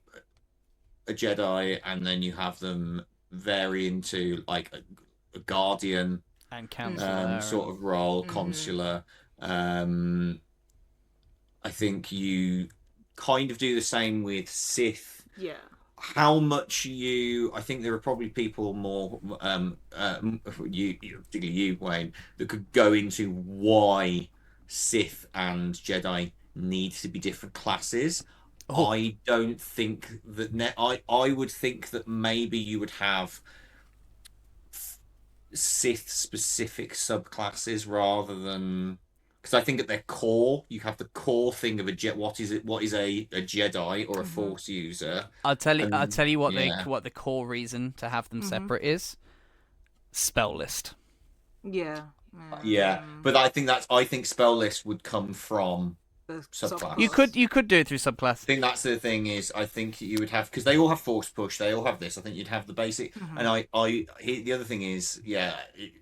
Jedi, and then you have them vary into like a guardian And counselor sort of role, consular. I think you kind of do the same with Sith. Yeah. How much I think there are probably people more, you, particularly you, Wayne, that could go into why Sith and Jedi need to be different classes. Oh. I don't think that. I would think that maybe you would have Sith specific subclasses rather than, because I think at their core you have the core thing of what is a Jedi or a Force user. I'll tell you what the core reason to have them separate is spell list. Yeah. Yeah, but I think spell list would come from subclass. You could do it through subclass. I think that's the thing is I think you would have, because they all have force push, they all have this. I think you'd have the basic, and the other thing is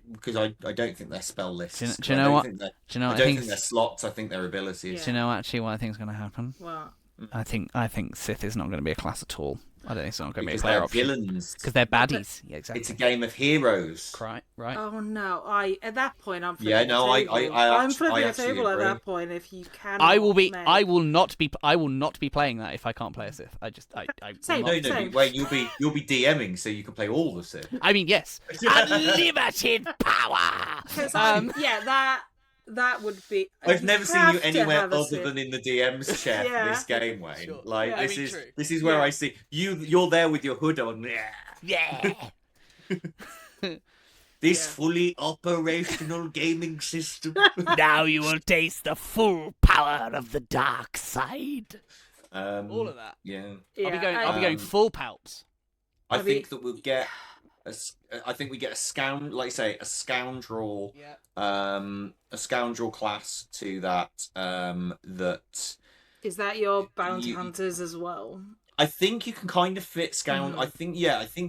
because I don't think they're spell lists. Do you know what? I don't think they're slots. I think they're abilities. Yeah. Do you know actually what I think is going to happen? What? I think Sith is not going to be a class at all. I don't think it's not going to be a Because player they're option. villains. Because they're baddies. Yeah, exactly. It's a game of heroes. Right. Oh no! At that point I'm flipping Yeah, no, the table. I'm flipping the table at agree. that point. If you can, I will not be playing that if I can't play a Sith. Same. Wait, you'll be DMing, so you can play all the Sith. I mean, yes, unlimited power. That would be. I've never seen you anywhere other Sith. than in the DM's chair for this game, Wayne. Sure. Like Yeah, this is where I see you. You're there with your hood on. Yeah. This fully operational gaming system. Now you will taste the full power of the dark side. All of that. Yeah. I'll be going full palps. I think that we'll get. I think we get a scoundrel, like say a scoundrel, a scoundrel class to that. That is that your bounty hunters as well. I think you can kind of fit scoundrel. I think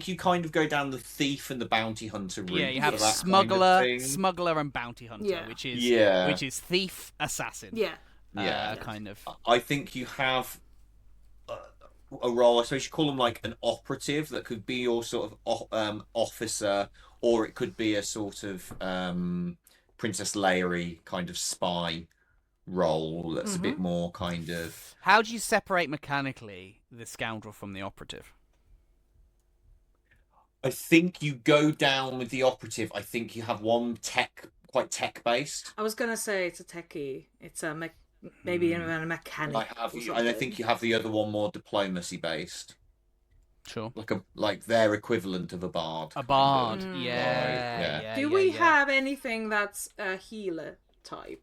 you kind of go down the thief and the bounty hunter route. Yeah, you have smuggler, smuggler, and bounty hunter, which is thief, assassin. Yeah, kind of. I think you have a role, I suppose you call them like an operative that could be your sort of officer, or it could be a sort of Princess Leia kind of spy role that's a bit more kind of. How do you separate mechanically the scoundrel from the operative? I think you go down with the operative. I think you have one quite tech based. I was gonna say it's a techie. It's a maybe even a mechanic. And I think you have the other one more diplomacy based. Sure. Like their equivalent of a bard. A bard, yeah. Do we have anything that's a healer type?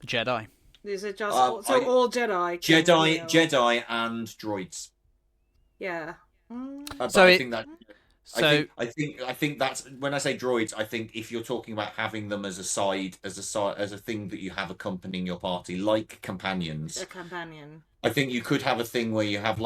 Jedi. Is it just all Jedi? Jedi and droids. Yeah. I think that's when I say droids. I think if you're talking about having them as a thing that you have accompanying your party, like companions. A companion. I think you could have a thing where you have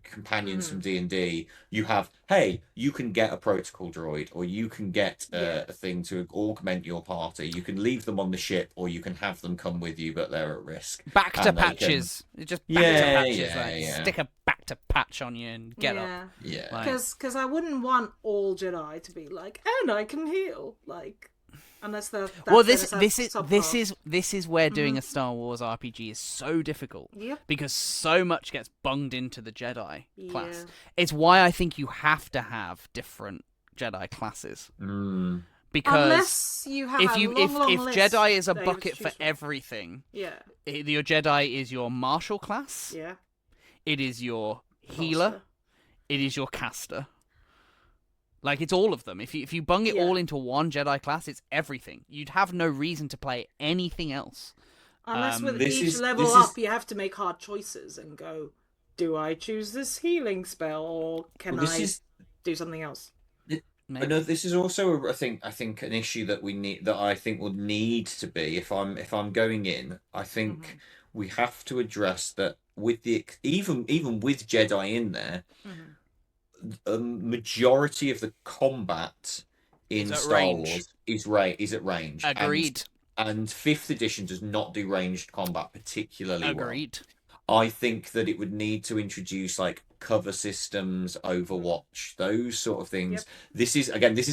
companions from D&D. You have, hey, you can get a protocol droid, or you can get a thing to augment your party. You can leave them on the ship, or you can have them come with you, but they're at risk. Back to patches. Just back to patches. Stick a back to patch on you and get up. Yeah. Because I wouldn't want all Jedi to be like, and I can heal, like. Unless that's this is where doing a Star Wars RPG is so difficult. Yep. Because so much gets bunged into the Jedi class. It's why I think you have to have different Jedi classes. Because unless you have if a you long if list Jedi is a that you bucket choose for from. everything, Yeah. your Jedi is your martial class. Yeah. It is your healer. Faster. It is your caster. Like, it's all of them. If you bung it all into one Jedi class, it's everything. You'd have no reason to play anything else. Unless with This each is- level this up, is- you have to make hard choices and go, do I choose this healing spell or can Well, this I is- do something else? Maybe. I know this is also, I think an issue that we need, that I think will need to be, if I'm going in, I think we have to address that with the even with Jedi in there, a majority of the combat in Is at Star range. Wars is at range. Agreed. And 5th edition does not do ranged combat particularly well. Agreed. I think that it would need to introduce like cover systems, Overwatch, those sort of things. This is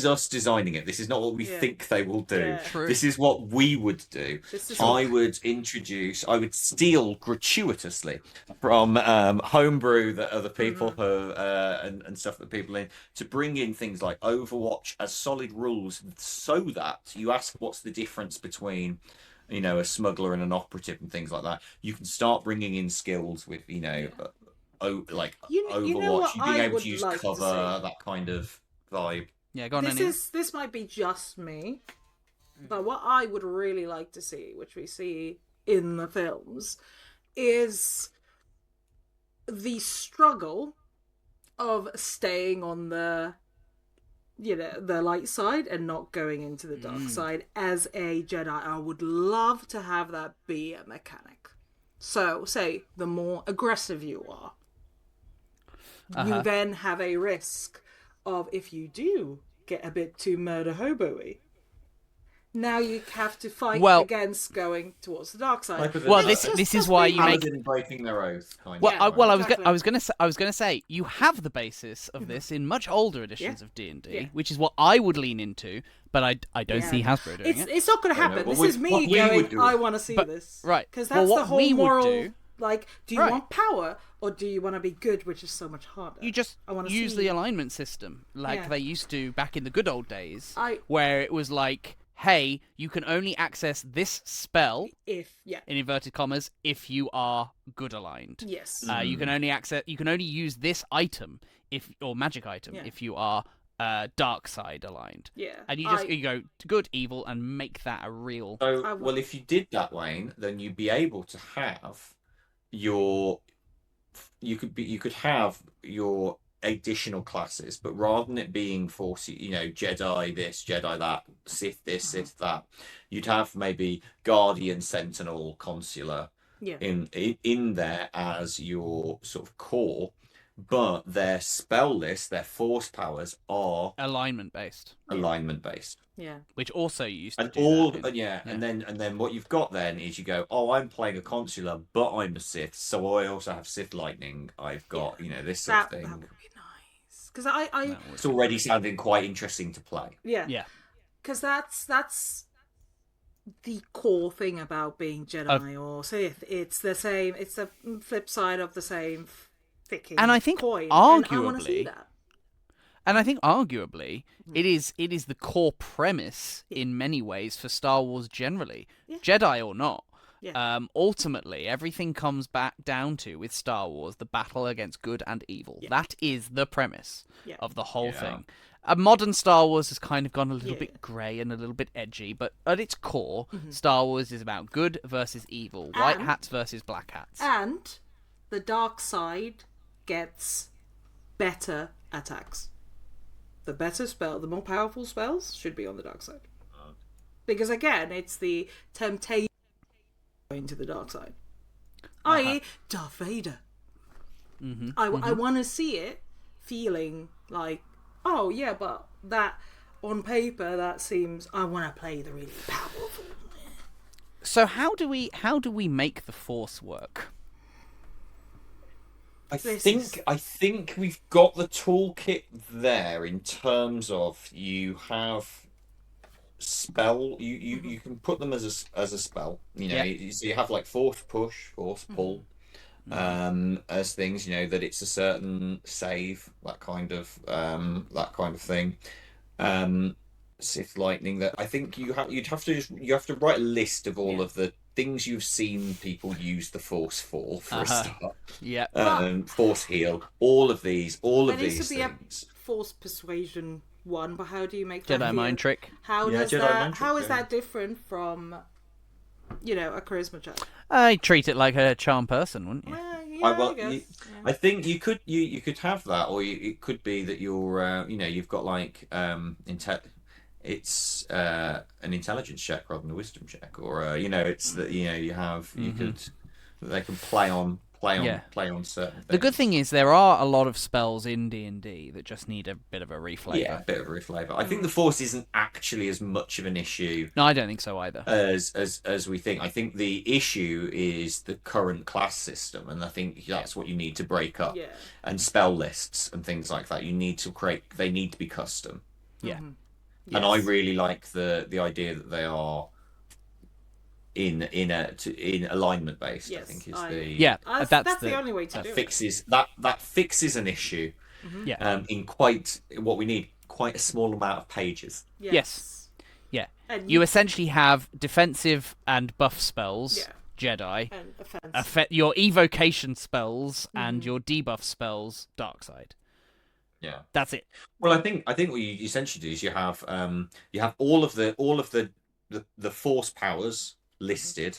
us designing it. This is not what we think they will do. Yeah. True. This is what we would do. I would steal gratuitously from homebrew that other people have and stuff that people in, to bring in things like Overwatch as solid rules, so that you ask what's the difference between a smuggler and an operative and things like that. You can start bringing in skills with Overwatch, you being able to use cover, that kind of vibe. Yeah, go on, Annina. This might be just me, but what I would really like to see, which we see in the films, is the struggle of staying on the light side and not going into the dark side as a Jedi. I would love to have that be a mechanic. So, say, the more aggressive you are, you then have a risk of, if you do get a bit too murder hobo-y, now you have to fight against going towards the dark side. Well, this is why you make Paladin breaking their oath. Kind well, of. I was gonna say you have the basis of this in much older editions of D&D, which is what I would lean into, but I don't see Hasbro doing it. It's not going to happen. Well, this is me going, I want to see this. Right. Because that's what the whole we would moral. do- Like, do you want power or do you want to be good, which is so much harder? You just use the alignment system like they used to back in the good old days, where it was like, hey, you can only access this spell in inverted commas if you are good aligned. Yes. You can only use this item or magic item if you are dark side aligned. Yeah. And you go to good, evil, and make that a real. So, well, if you did that, Wayne, then you'd be able to have you could have your additional classes, but rather than it being Jedi this, Jedi that, Sith this, Sith that, you'd have maybe Guardian, Sentinel, Consular in there as your sort of core, but their spell list, their force powers are Alignment based. Yeah. Which also used to And do and then what you've got then is you go, oh, I'm playing a Consular, but I'm a Sith, so I also have Sith lightning. I've got this sort of thing. That would be nice, because It's already sounding quite interesting to play. Yeah. Because that's the core thing about being Jedi or Sith. It's the same. It's the flip side of the same ficking and I think coin. arguably, and I want to see that. And I think arguably, it is the core premise in many ways for Star Wars generally, Jedi or not. Ultimately, everything comes back down to, with Star Wars, the battle against good and evil. That is the premise of the whole thing. Modern Star Wars has kind of gone a little bit grey and a little bit edgy, but at its core, Star Wars is about good versus evil, white hats versus black hats. And the dark side gets better attacks. The better spell, the more powerful spells should be on the dark side. Because again, it's the temptation going to the dark side. I.e., Darth Vader. I want to see it feeling like, oh yeah, but that on paper that seems, I want to play the really powerful. So how do we make the Force work? I think we've got the toolkit there in terms of you have spell. You can put them as a spell. So you have like force push, force pull, as things. That it's a certain save, that kind of thing. Sith lightning that I think you have to write a list of all of the things you've seen people use the Force for a start. Yeah. Force heal, all of these needs to be things. A Force persuasion one, but how do you make that Jedi mind trick. How Yeah, does Jedi that? mind trick, How is yeah. that different from, a charisma check? I treat it like a charm person, wouldn't you? I guess. I think you could have that, or it could be that you're you've got like it's an intelligence check rather than a wisdom check, or it's that you have you could they can play on certain things. The good thing is there are a lot of spells in D&D that just need a bit of a reflavor. Yeah, a bit of a reflavor. I think the Force isn't actually as much of an issue. No, I don't think so either. As we think. I think the issue is the current class system, and I think that's what you need to break up. Yeah. And spell lists and things like that. You need to create. They need to be custom. Yeah. And I really like the idea that they are in alignment based. Yes, I think that's the only way to do it. That fixes an issue. Yeah. In quite what we need, quite a small amount of pages. Yes. Yeah. And you essentially have defensive and buff spells, Jedi, and offensive. your evocation spells and your debuff spells, dark side. Yeah, that's it. Well, I think what you essentially do is you have all of the Force powers listed,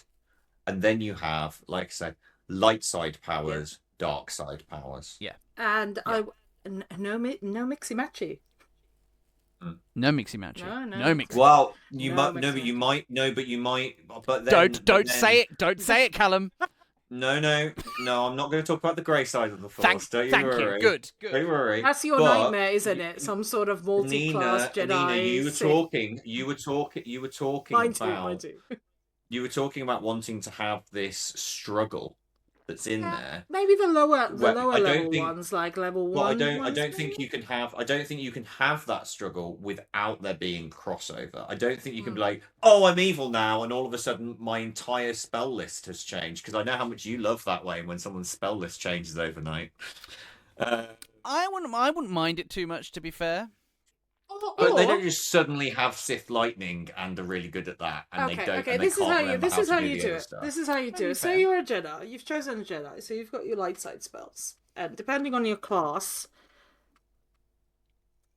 and then you have, like I said, light side powers, dark side powers. Yeah, and no mixy matchy. No mixy matchy. No mixy. Well, you might. But then, don't say it. Don't say it, Callum. No, I'm not going to talk about the grey side of the Force. Don't you worry. You. Good. Don't worry. That's your nightmare, isn't it? Some sort of multi-class Jedi. Annina, you were talking Mine about. too. You were talking about wanting to have this struggle that's in there. Maybe the lower level ones, like level 1. Well, I don't think you can have that struggle without there being crossover. I don't think you can be like, oh, I'm evil now, and all of a sudden my entire spell list has changed, because I know how much you love that way when someone's spell list changes overnight. I wouldn't mind it too much, to be fair. But they don't just suddenly have Sith lightning and are really good at that, and they don't. Okay, this is how you do it. Stuff. This is how you do it. So you're a Jedi. You've chosen a Jedi. So you've got your light side spells, and depending on your class,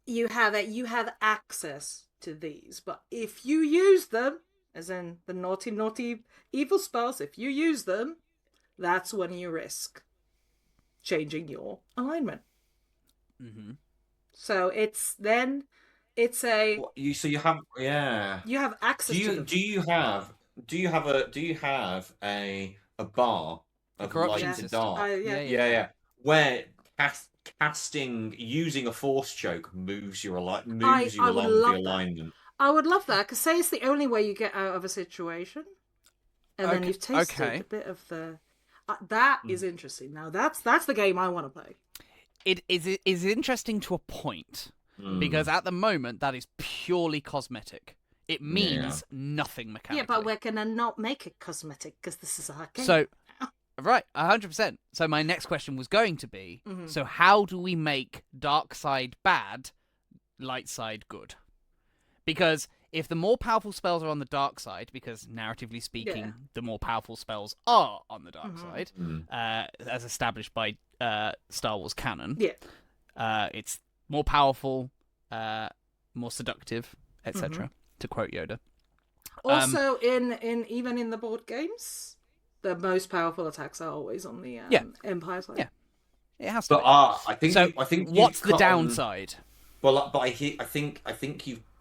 you have access to these. But if you use them, as in the naughty evil spells, if you use them, that's when you risk changing your alignment. So you have access to them. Do you have a bar of light to dark? Yeah. Where casting using a Force choke moves you along the alignment. I would love that, because say it's the only way you get out of a situation, and then you've tasted a bit of the. That is interesting. Now that's the game I want to play. It is interesting to a point. Because at the moment, that is purely cosmetic. It means nothing mechanically. Yeah, but we're going to not make it cosmetic, because this is our game. So, right, 100%. So my next question was going to be, so how do we make dark side bad, light side good? Because if the more powerful spells are on the dark side, because narratively speaking, the more powerful spells are on the dark side, as established by Star Wars canon, it's more powerful, more seductive, etc. To quote Yoda. Also, even in the board games, the most powerful attacks are always on the Empire side. Yeah, it has to. But I think what's the downside? Well, but I think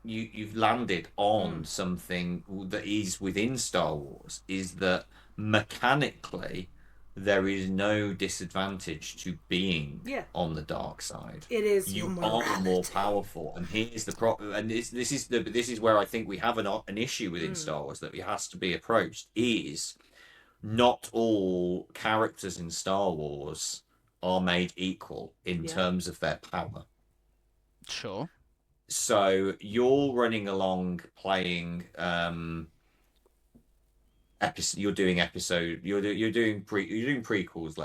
you've landed on something that is within Star Wars. Is that mechanically there is no disadvantage to being on the dark side. It is. You are more powerful, and here's the problem. And this is where I think we have an issue within Star Wars that has to be approached. Is not all characters in Star Wars are made equal in terms of their power. Sure. So you're running along playing. You're doing prequels.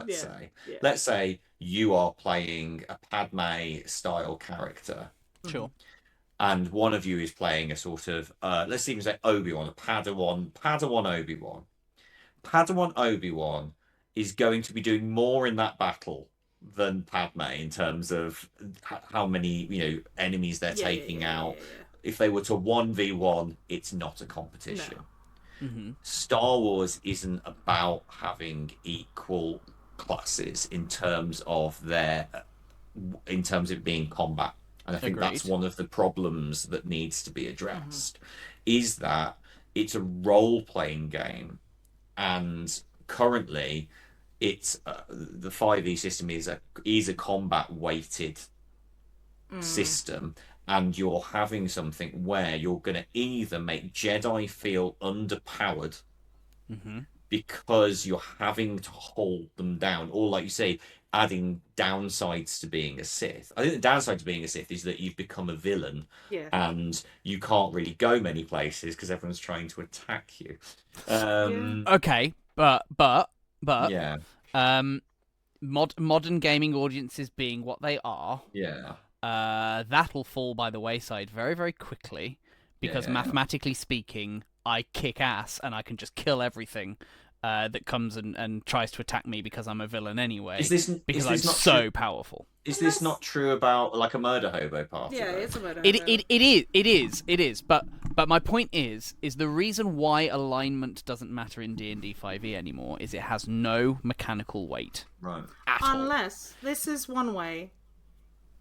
Let's say you are playing a Padme style character. Sure. and one of you is playing a sort of let's even say Obi-Wan, a Padawan Obi-Wan. Padawan Obi-Wan is going to be doing more in that battle than Padme in terms of how many enemies they're taking out. If they were to 1v1, it's not a competition. No. Mm-hmm. Star Wars isn't about having equal classes in terms of it being combat. And I think that's one of the problems that needs to be addressed, is that it's a role-playing game, and currently it's the 5e system is a combat-weighted system, and you're having something where you're going to either make Jedi feel underpowered because you're having to hold them down, or like you say, adding downsides to being a Sith. I think the downside to being a Sith is that you've become a villain, and you can't really go many places because everyone's trying to attack you. Okay, but yeah, modern gaming audiences being what they are, that'll fall by the wayside very, very quickly because mathematically speaking, I kick ass and I can just kill everything that comes and tries to attack me because I'm a villain anyway. Because I'm so powerful. Is this not true about like a murder hobo party? Yeah, it's a murder hobo. It is. But my point is the reason why alignment doesn't matter in D&D 5e anymore is it has no mechanical weight. Right. Unless this is one way,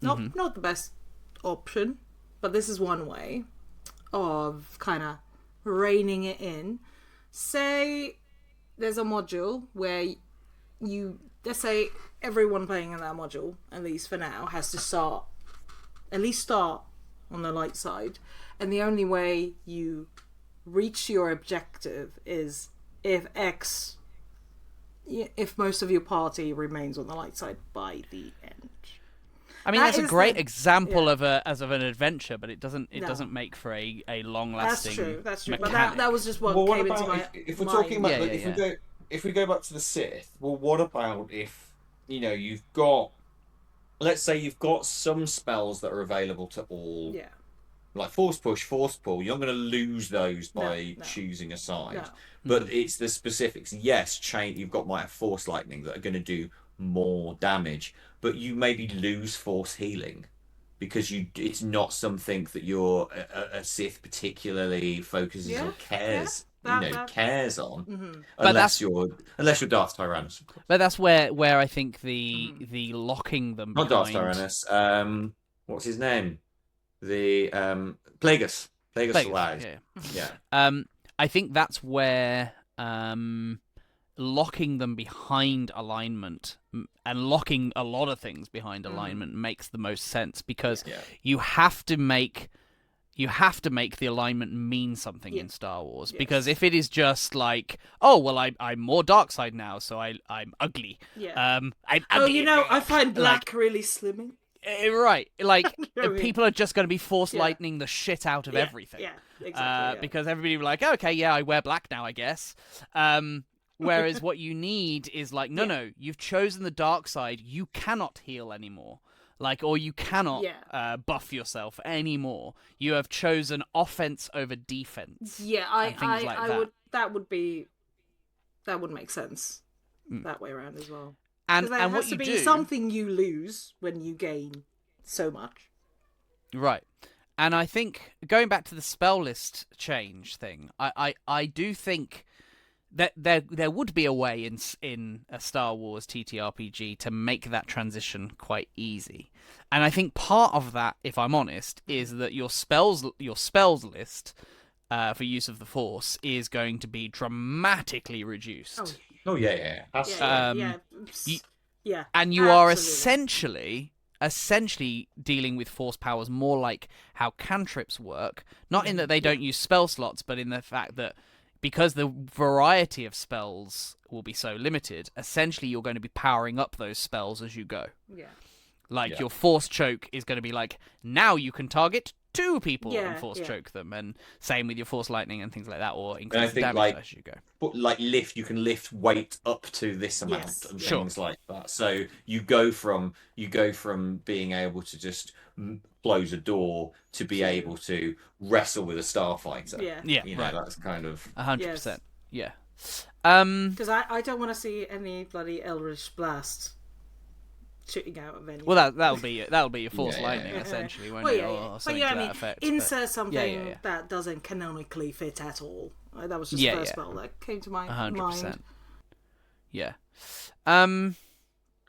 not the best option, but this is one way of kind of reining it in. Say there's a module where let's say everyone playing in that module, at least for now, has to start on the light side, and the only way you reach your objective is if most of your party remains on the light side by the end. I mean, that's a great example of an adventure, but it doesn't make for a long-lasting. That's true. Mechanic. But that was just what came into my if we're talking about mind. if we go back to the Sith, well, what about if you've got, let's say you've got some spells that are available to all, like force push, force pull. You're not going to lose those by choosing a side, but it's the specifics. Yes, you've got might have force lightning that are going to do more damage, but you maybe lose force healing because it's not something that your a Sith particularly focuses or cares cares on, unless you're Darth Tyrannus. But that's where I think the locking them not behind... Darth Tyrannus. What's his name? The Plagueis. Plagueis. Yeah. I think that's where locking them behind alignment and locking a lot of things behind alignment makes the most sense, because you have to make the alignment mean something in Star Wars. Because if it is just like, oh well, I'm more dark side now, so I'm ugly. I'm ugly. I find black really slimming. Right, like people are just going to be force lightning the shit out of everything. Yeah, exactly. Because everybody will be like, okay, I wear black now, I guess. Whereas what you need is like, no, you've chosen the dark side. You cannot heal anymore. Or you cannot buff yourself anymore. You have chosen offense over defense. Yeah, I would. That would make sense that way around as well. And there has what to you be do, something you lose when you gain so much. Right. And I think going back to the spell list change thing, I do think that there would be a way in a Star Wars TTRPG to make that transition quite easy. And I think part of that, if I'm honest, is that your spells list for use of the Force is going to be dramatically reduced. Oh yeah. Yeah. And you are essentially dealing with Force powers more like how cantrips work, not in that they don't use spell slots, but in the fact that because the variety of spells will be so limited, essentially you're going to be powering up those spells as you go. Yeah. Your Force Choke is going to be like, now you can target two people Yeah, and force yeah. choke them, and same with your force lightning and things like that, or I increase the think, damage like, as you go. but like you can lift weight up to this amount Yes, and yeah. things like that. So you go from being able to just close a door to be able to wrestle with a starfighter. Yeah. Yeah, You know, right. that's kind of 100%. Yeah. Because I don't want to see any bloody Eldritch Blast shooting out of any. Well, that'll be your force Yeah, lightning yeah. essentially, won't Well, it, yeah, or yeah. But something yeah, to I that mean, effect. insert something yeah. that doesn't canonically fit at all. That was just Yeah, the first yeah. spell that came to my 100%. mind. Yeah.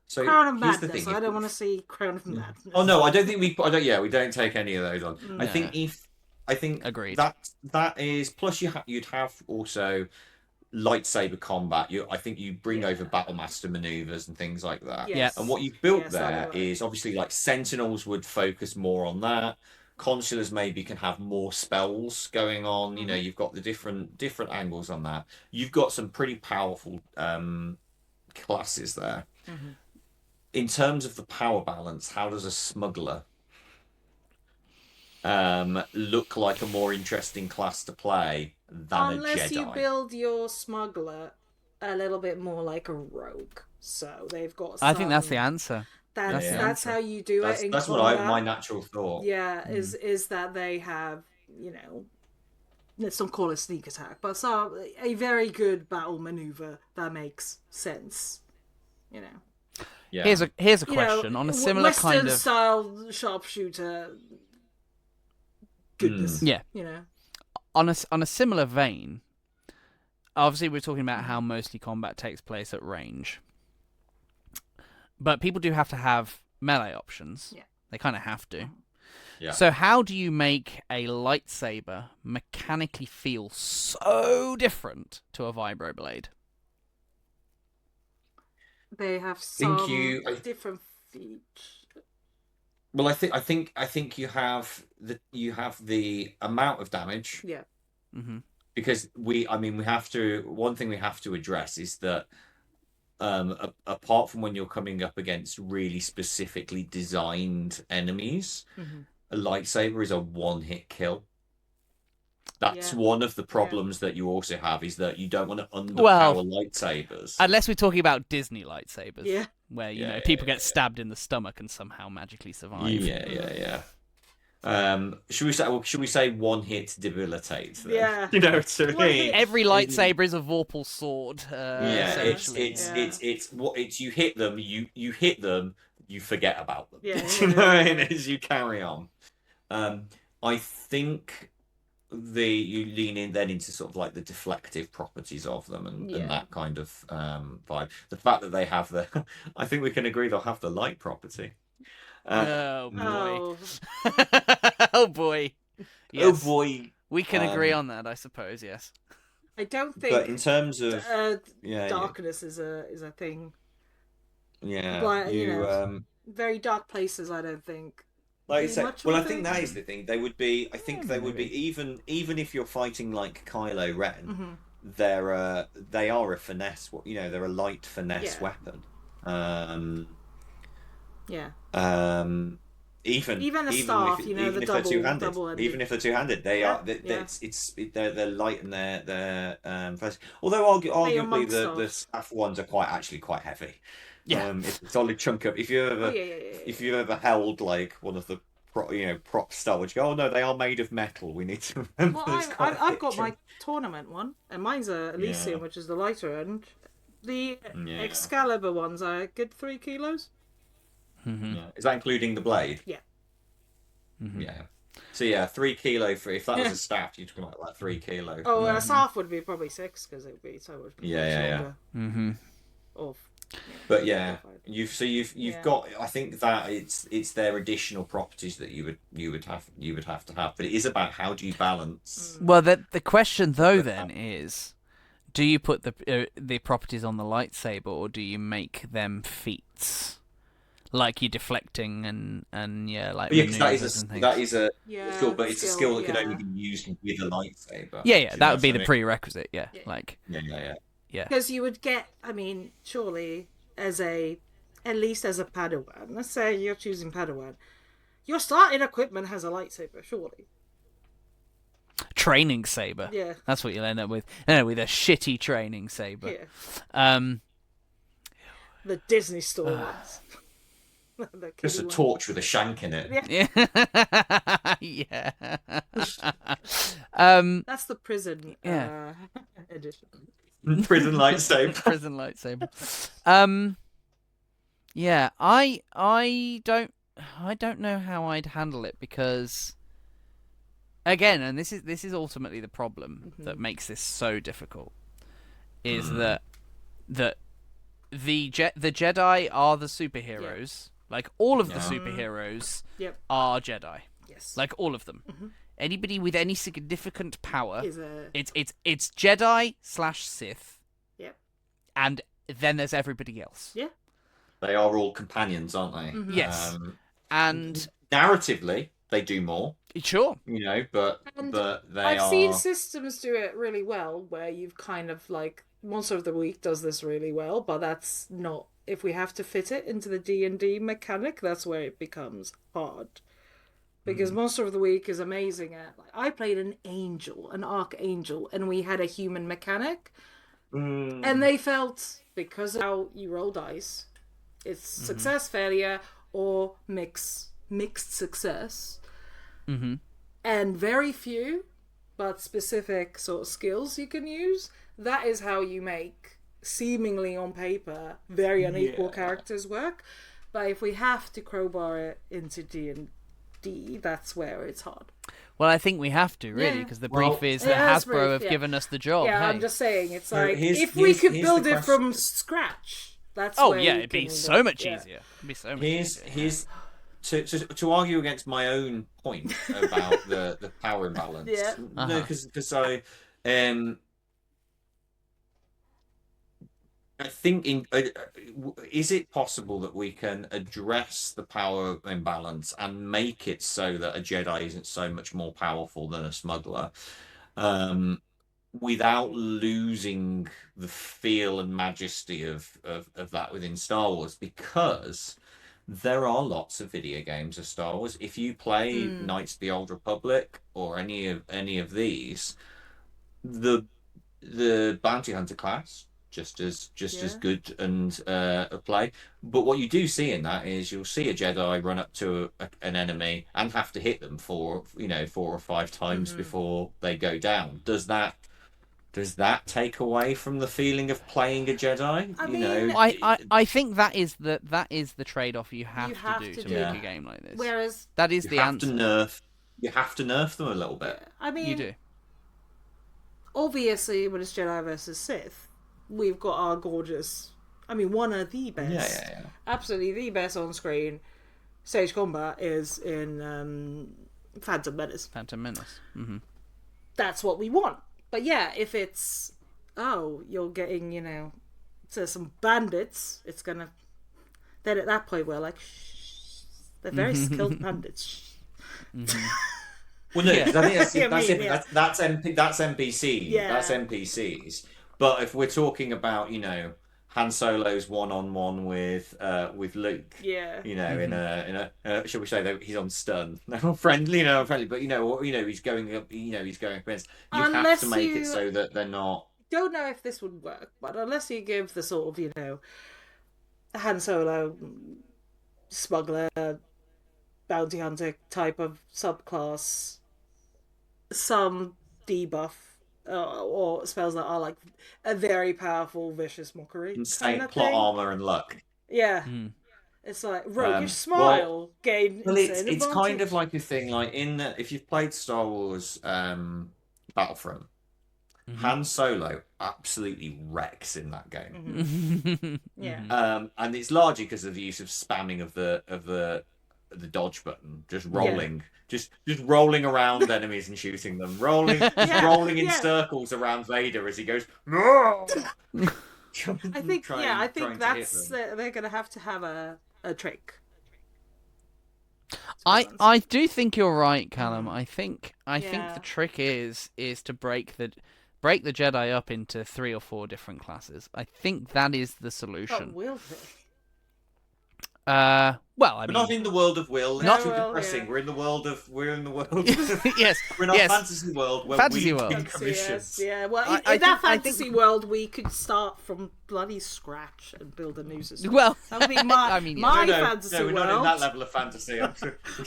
so. Crown of Here's the Madness. thing: I don't want to see Crown of Madness. Oh no, I don't think we. We don't take any of those on. I think Agreed. that is plus you'd have also lightsaber combat. I think you bring over battlemaster maneuvers and things like that. Yes. And what you've built Yes, there is obviously like sentinels would focus more on that. Consulars maybe can have more spells going on. You know, you've got the different angles on that. You've got some pretty powerful classes there. In terms of the power balance, how does a smuggler look like a more interesting class to play than Unless a Jedi? you build your smuggler a little bit more like a rogue. So they've got I think that's the answer. That's how you do it in That's combat. my natural thought. Yeah, is that they have, let's not call it sneak attack, but a very good battle maneuver that makes sense. Yeah. Here's a question on a similar Western kind of style sharpshooter goodness. Yeah. On a similar vein. Obviously, we're talking about how mostly combat takes place at range, but people do have to have melee options. Yeah. They kind of have to. Yeah. So how do you make a lightsaber mechanically feel so different to a vibroblade? They have some different features. Well, I think you have the amount of damage. Yeah. Because one thing we have to address is that apart from when you're coming up against really specifically designed enemies, a lightsaber is a one-hit kill. That's one of the problems that you also have, is that you don't want to underpower lightsabers. Unless we're talking about Disney lightsabers. Yeah. Where, people get stabbed in the stomach and somehow magically survive. Yeah. Should we say one hit debilitates them? Yeah. You know what I mean? Every lightsaber is a Vorpal sword. It's you hit them, you hit them, you forget about them. Yeah. You know what I mean? As you carry on. I think you lean in then into sort of like the deflective properties of them and that kind of vibe. The fact that they have I think we can agree they'll have the light property. Oh boy! Oh. Oh boy! Yes. Oh boy! We can agree on that, I suppose. Yes. I don't think. But in terms of darkness is a thing. Yeah. But, very dark places. I don't think. Like I said, I think that is the thing. They would be. I think they would be even if you're fighting like Kylo Ren. They are a finesse. They're a light finesse weapon. Yeah. Even a staff, even if they're two-handed, even if they're two-handed, they're light and they're first. Although arguably the staff ones are quite heavy. Yeah. It's a solid chunk of. If you ever held like one of the prop style, which go, oh no, they are made of metal. We need to remember. Well, I've got my tournament one, and mine's a Elysium, which is the lighter end. The Excalibur ones are a good 3 kilos. Yeah. Is that including the blade? Yeah. Yeah. So 3 kilo for if that was a staff, you'd come out like 3 kilo. Oh, a staff would be probably 6 because it would be so much stronger. But you've got. I think that it's their additional properties that you would have to have. But it is about how do you balance. Well, the question though then is, do you put the properties on the lightsaber, or do you make them feats? Like you're deflecting and like that is a skill, but it's a skill that can only be used with a lightsaber. Yeah, that would be the prerequisite. Yeah. Because you would get, surely at least as a Padawan. Let's say you're choosing Padawan, Your starting equipment has a lightsaber, surely. Training saber. Yeah. That's what you'll end up with. With a shitty training saber. Yeah. The Disney store ones. Just a torch with a shank in it. Yeah. Yeah. That's the prison edition. Prison lightsaber. Prison lightsaber. Yeah, I don't know how I'd handle it, because again, and this is ultimately the problem that makes this so difficult, is that the Jedi are the superheroes. Like, all of the superheroes are Jedi. Yes. Like, all of them. Anybody with any significant power, it's Jedi / Sith. Yep. And then there's everybody else. Yeah. They are all companions, aren't they? Yes. And narratively, they do more. Sure. But I've seen systems do it really well, where you've kind of like Monster of the Week does this really well, but that's not, if we have to fit it into the D&D mechanic, that's where it becomes hard. Because Monster of the Week is amazing at, like, I played an archangel, and we had a human mechanic, and they felt, because of how you roll dice, it's success, failure, or mixed success, and very few but specific sort of skills you can use. That is how you make seemingly on paper very unequal characters work. But if we have to crowbar it into D&D, that's where it's hard. Well, I think we have to, really, because the brief is that Hasbro have given us the job. Yeah, I'm just saying, it's like, if we could build it from scratch, that's where it'd be so much easier. It'd be so much easier. To argue against my own point about the power imbalance. No, because I think is it possible that we can address the power imbalance and make it so that a Jedi isn't so much more powerful than a smuggler, without losing the feel and majesty of that within Star Wars? Because there are lots of video games of Star Wars. If you play Knights of the Old Republic or any of these, the bounty hunter class just as good and play. But what you do see in that is you'll see a Jedi run up to an enemy and have to hit them 4 or 5 times before they go down. Does that take away from the feeling of playing a Jedi? I think that is the trade-off you have to do to make a game like this. Whereas that is the answer. You have to nerf them a little bit. I mean, you do. Obviously, when it's Jedi versus Sith, we've got our gorgeous, one of the best, absolutely the best on screen stage combat is in Phantom Menace. That's what we want. But yeah, if it's you're getting to some bandits, it's gonna, then at that point we're like, shh, they're very skilled bandits. Well, no, I think that's NPCs. Yeah. That's NPCs. But if we're talking about, Han Solo's one-on-one with Luke, in a shall we say that he's on stun, friendly, but he's going up, he's going against. You have to make it so that they're not. Don't know if this would work, but unless you give the sort of Han Solo smuggler bounty hunter type of subclass some debuff. Or spells that are like a very powerful vicious mockery insane kind of plot thing. armor and luck. It's like roguish smile gain. Well, it's kind of like a thing like if you've played Star Wars Battlefront, Han Solo absolutely wrecks in that game. And it's largely because of the use of spamming of the dodge button, just rolling. Just rolling around enemies and shooting them, rolling in circles around Vader as he goes. No. I think that's they're gonna have to have a trick. I do think you're right, Callum. I think the trick is to break the Jedi up into 3 or 4 different classes. I think that is the solution. But will Well, I We're mean, not in the world of Will. It's No, too well, depressing. yeah. We're in the world of. yes, We're in our yes. fantasy world where Fantasy we world. get commissions. Yes, yeah. Well, I in that think- fantasy world, we could start from bloody scratch and build a new system. Well, that would be my I mean, my No, fantasy we're world. not in that level of fantasy.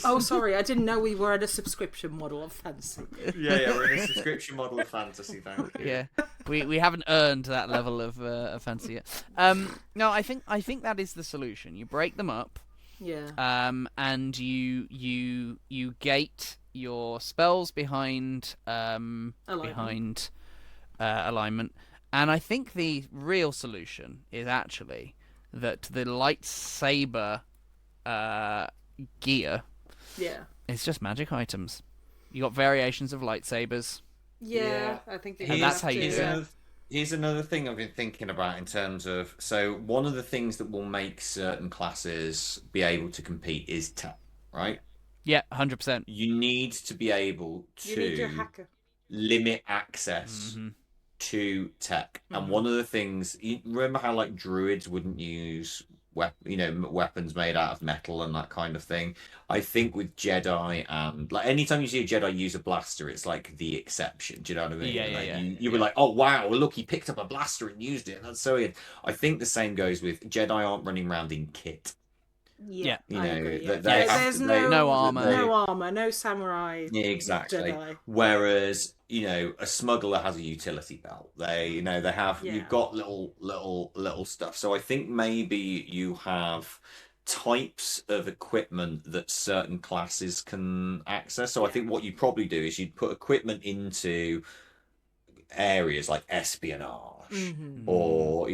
Oh, sorry, I didn't know we were in a subscription model of fantasy. yeah, we're in a subscription model of fantasy. Thank you. yeah, we haven't earned that level of fancy yet. No, I think that is the solution. You break them up. Yeah. And you gate your spells behind alignment. And I think the real solution is actually that the lightsaber gear Yeah. is just magic items. You got variations of lightsabers. Yeah, I think And that's how you do it. Here's another thing I've been thinking about in terms of, so one of the things that will make certain classes be able to compete is tech, right? Yeah, 100%. You need to be able You need your to hacker. limit access to tech. And one of the things, you remember how like druids wouldn't use weapons made out of metal and that kind of thing. I think with Jedi and like anytime you see a Jedi use a blaster, it's like the exception. Do you know what I mean? Yeah. You were like, oh wow, look, he picked up a blaster and used it. That's so weird. I think the same goes with Jedi aren't running around in kit. Yeah, You I know, agree, that yeah. they have There's to- No armor. no armor, no samurai. Yeah, exactly. Jedi. Whereas, a smuggler has a utility belt. They have Yeah. you've got little stuff. So I think maybe you have types of equipment that certain classes can access. So I think what you'd probably do is you'd put equipment into areas like espionage or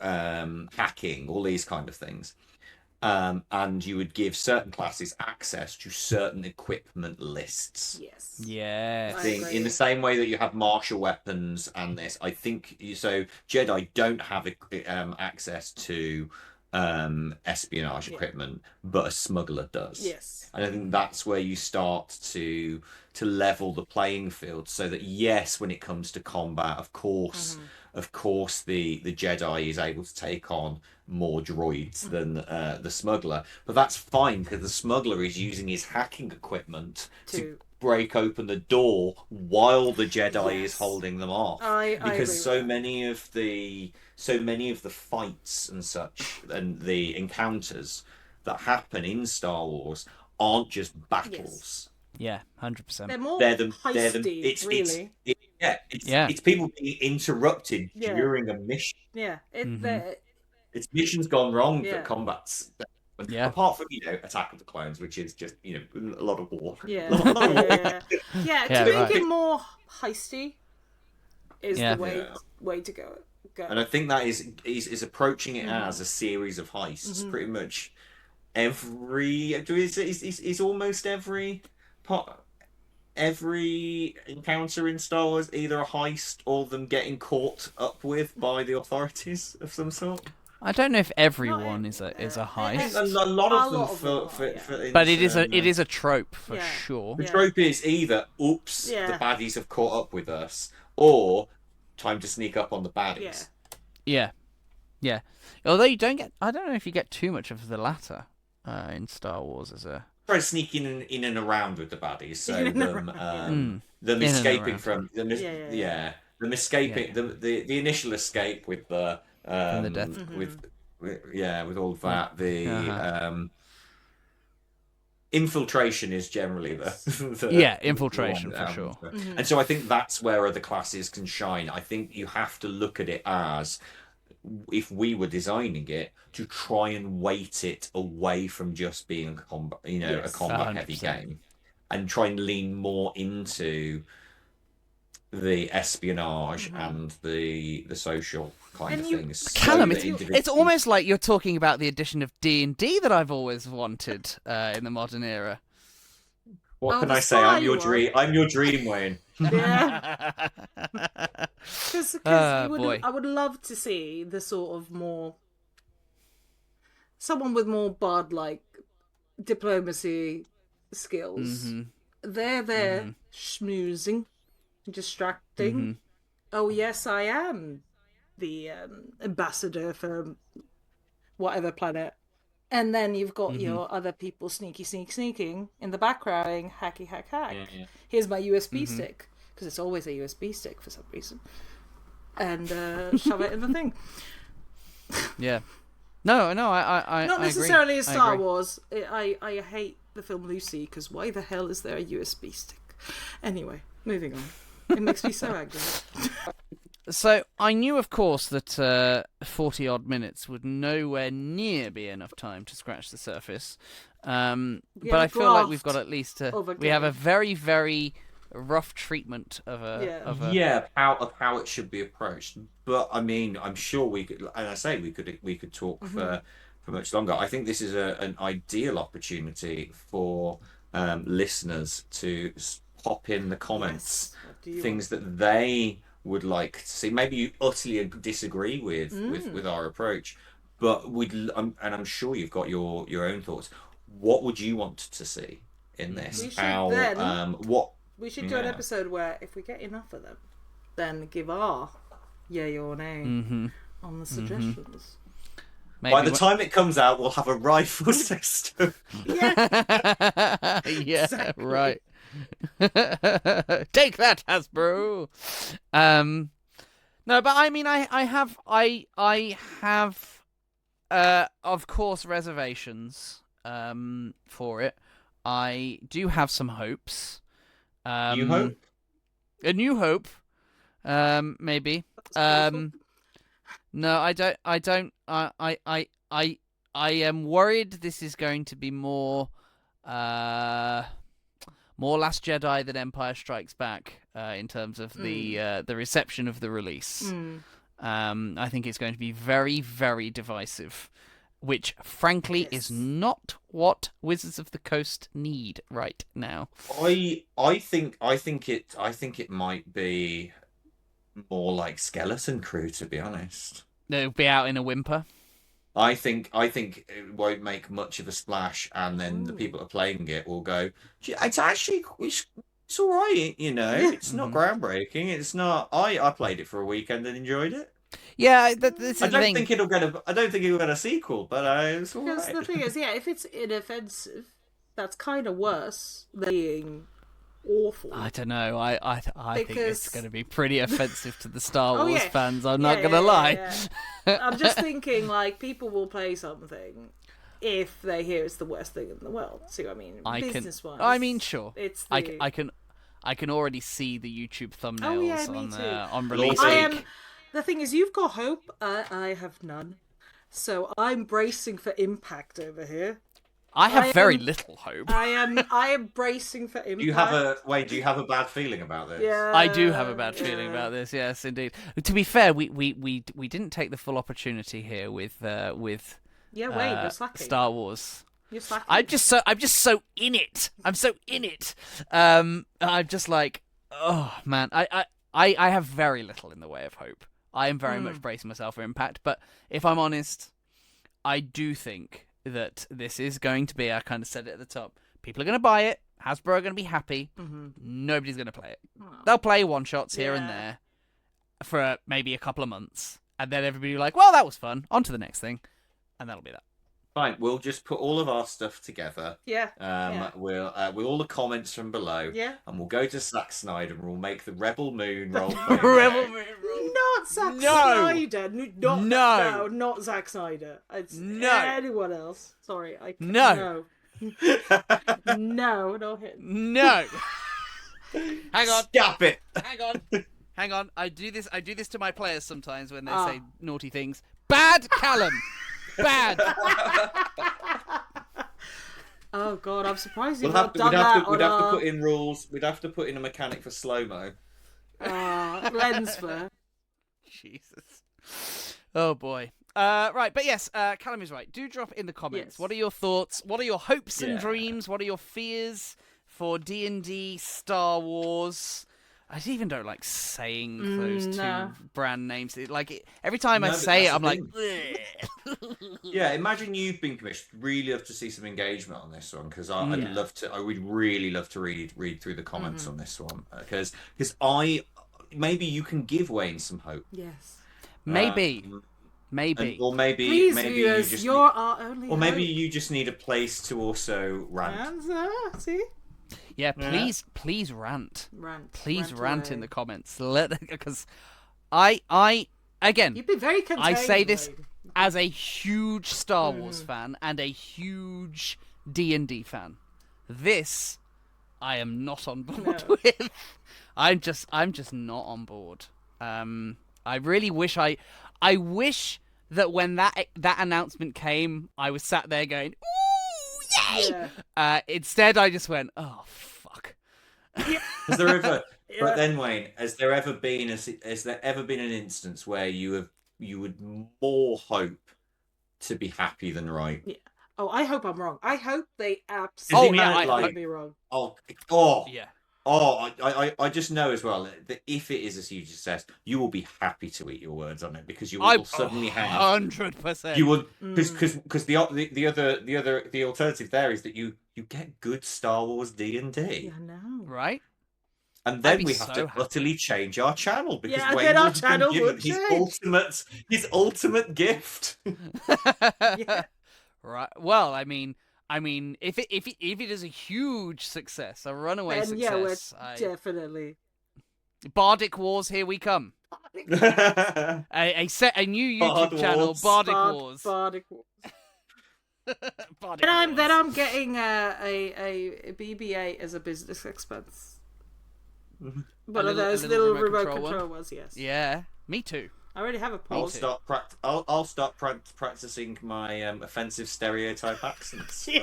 hacking, all these kind of things. And you would give certain classes access to certain equipment lists. Yes. Yeah. I think in the same way that you have martial weapons and this, I think so. Jedi don't have access to espionage equipment, but a smuggler does. Yes. And I think that's where you start to level the playing field, so that yes, when it comes to combat, of course, the Jedi is able to take on more droids than the smuggler, but that's fine because the smuggler is using his hacking equipment to break open the door while the Jedi is holding them off. Because so many of the fights and such and the encounters that happen in Star Wars aren't just battles. Yeah, 100%. They're more They're heisty, really. It's people being interrupted during a mission. Yeah. It's missions gone wrong that combats. Yeah. Apart from Attack of the Clones, which is just a lot of war. Yeah. A lot of war. Yeah, Yeah, to make right. it more heisty is Yeah. the way to go. And I think that is approaching it as a series of heists. Pretty much is almost every part. Every encounter in Star Wars either a heist or them getting caught up with by the authorities of some sort. I don't know if everyone is a heist, A lot of them but it is a trope for sure. The trope is either oops, the baddies have caught up with us, or time to sneak up on the baddies. Yeah. Although you don't get, I don't know if you get too much of the latter in Star Wars as a. Try sneaking in and around with the baddies, so them escaping from them. Them escaping the initial escape with the the death. with all of that. The infiltration is generally the infiltration for sure. And so I think that's where other classes can shine. I think you have to look at it as, if we were designing it, to try and weight it away from just being a combat, a combat heavy game, and try and lean more into the espionage and the social kind of things. Callum, it's almost like you're talking about the addition of D&D that I've always wanted in the modern era. What can I say? I'm your dream. I'm your dream, Wayne. Yeah. Because I would love to see the sort of someone with more bard-like diplomacy skills. They're there schmoozing, distracting. Oh yes, I am the ambassador for whatever planet And then you've got your other people sneaking in the background, hacky hack. Yeah. Here's my USB stick, because it's always a USB stick for some reason, and shove it in the thing. Yeah. No, I Not I necessarily agree. a Star I agree. Wars. I hate the film Lucy, because why the hell is there a USB stick? Anyway, moving on. It makes me so angry. So I knew, of course, that 40-odd minutes would nowhere near be enough time to scratch the surface. But I feel like we've got at least we have a very, very rough treatment of how it should be approached. But I mean, I'm sure we could, and I say we could talk for much longer. I think this is an ideal opportunity for listeners to pop in the comments things that they would like to see. Maybe you utterly disagree with our approach, but I'm sure you've got your own thoughts. What would you want to see in this? We should we should do an Yeah. episode where, if we get enough of them, then give our yay or nay on the suggestions. Maybe By the time it comes out, we'll have a rifle system. Yeah. yeah, right. Take that, Hasbro. No, but I mean, I have, of course, reservations for it. I do have some hopes. You hope? A new hope, maybe. No, I don't. I am worried this is going to be more Last Jedi than Empire Strikes Back in terms of the reception of the release. I think it's going to be very, very divisive, which frankly is not what Wizards of the Coast need right now. I think it might be more like Skeleton Crew, to be honest. They'll be out in a whimper. I think it won't make much of a splash, and then the people that are playing it will go, it's actually it's all right, you know. It's not groundbreaking. It's not. I played it for a weekend and enjoyed it. Yeah, this is I the don't thing. think it'll get a sequel, but it's all Because right. the thing is, if it's inoffensive, that's kind of worse than being awful. I don't know. I think it's Because- going to be pretty offensive to the Star Oh, Wars yeah. fans. I'm Yeah, not going to lie. yeah. I'm just thinking, like, people will play something if they hear it's the worst thing in the world. See what I mean? Business-wise. I mean, sure. It's I the... can already see the YouTube thumbnails Oh, yeah, me too. on release I week. The thing is, you've got hope. I have none. So I'm bracing for impact over here. I have very am- little hope. I am bracing for impact. Do you have a bad feeling about this? Yeah. I do have a bad feeling about this. Yes, indeed. To be fair, we didn't take the full opportunity here with Yeah, wait, you're slacking. Star Wars. You're slacking. I'm just so in it. I'm so in it. I'm just like, oh man, I have very little in the way of hope. I am very much bracing myself for impact, but if I'm honest, I do think that this is going to be, I kind of said it at the top, people are going to buy it, Hasbro are going to be happy, nobody's going to play it. They'll play one-shots here and there for maybe a couple of months, and then everybody will be like, well, that was fun, on to the next thing, and that'll be that. Fine, we'll just put all of our stuff together. Yeah. We'll with all the comments from below. Yeah. And we'll go to Zack Snyder and we'll make the Rebel Moon roll. Rebel Moon roll. Not Zack No. Snyder. No. Not Zack Snyder. It's No. anyone else. Sorry. No. No, not him. No. Hang on. Stop it. Hang on. I do this to my players sometimes when they say naughty things. Bad Callum. Bad. Oh god, I'm surprised We'd you've have not done that. to put in rules. We'd have to put in a mechanic for slow-mo. Lens flare. Jesus. Oh boy. Right, but yes, Callum is right. Do drop in the comments. Yes. What are your thoughts? What are your hopes and Yeah. dreams? What are your fears for D&D Star Wars? I even don't like saying those two brand names. Every time I No, but say it, that's I'm the like, thing. Yeah, imagine you've been commissioned. Really love to see some engagement on this one because I would really love to read through the comments on this one because maybe you can give Wayne some hope. Yes. maybe. Maybe. Or maybe Please, maybe viewers, you just you're our only or maybe hope. you just need a place to also rant. See? Yeah, please rant. Please rant in the comments. Because again, You'd be very contained. I say this Lloyd. as a huge Star Wars fan and a huge D&D fan. This I am not on board with. I'm just not on board. I really wish I wish that when that announcement came, I was sat there going, "Ooh, yay!" Yeah. Instead, I just went, "Oh, fuck." Has there ever? But then, Wayne, has there ever been an instance where you would more hope to be happy than right? Yeah. Oh, I hope I'm wrong. I hope they absolutely like, be wrong. Yeah. I just know as well that if it is a huge success, you will be happy to eat your words on it because you will suddenly have 100%. You would because the alternative there is that you get good Star Wars D&D. Yeah, I know. Right? And then we have to utterly change our channel because Wayne our would channel given would his ultimate gift. Yeah. Right. Well, I mean, if it is a huge success, a runaway Then, success, definitely. Bardic Wars, here we come. A new YouTube channel, Bardic Wars. Bardic Wars. Bardic Then I'm getting a BB-8 as a business expense. But those little remote control ones, yes. Yeah, me too. I already have a pulse. I'll start practicing my offensive stereotype accents. I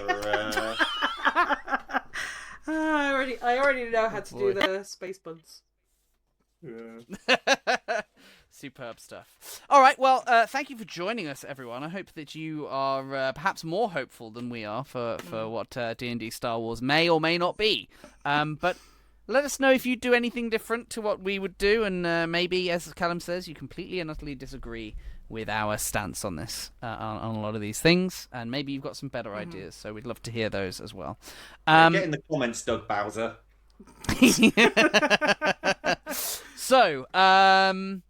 already know how to do the space buns. Yeah. Superb stuff. All right, well, thank you for joining us, everyone. I hope that you are perhaps more hopeful than we are for what D&D Star Wars may or may not be. But let us know if you do anything different to what we would do, and maybe, as Callum says, you completely and utterly disagree with our stance on this, on a lot of these things, and maybe you've got some better ideas, so we'd love to hear those as well. Get in the comments, Doug Bowser. So,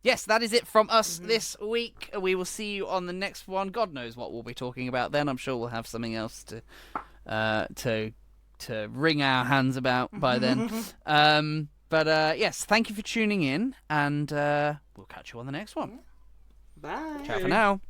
yes, that is it from us this week. We will see you on the next one. God knows what we'll be talking about then. I'm sure we'll have something else to wring our hands about by then. But yes, thank you for tuning in, and we'll catch you on the next one. Bye. Ciao for now.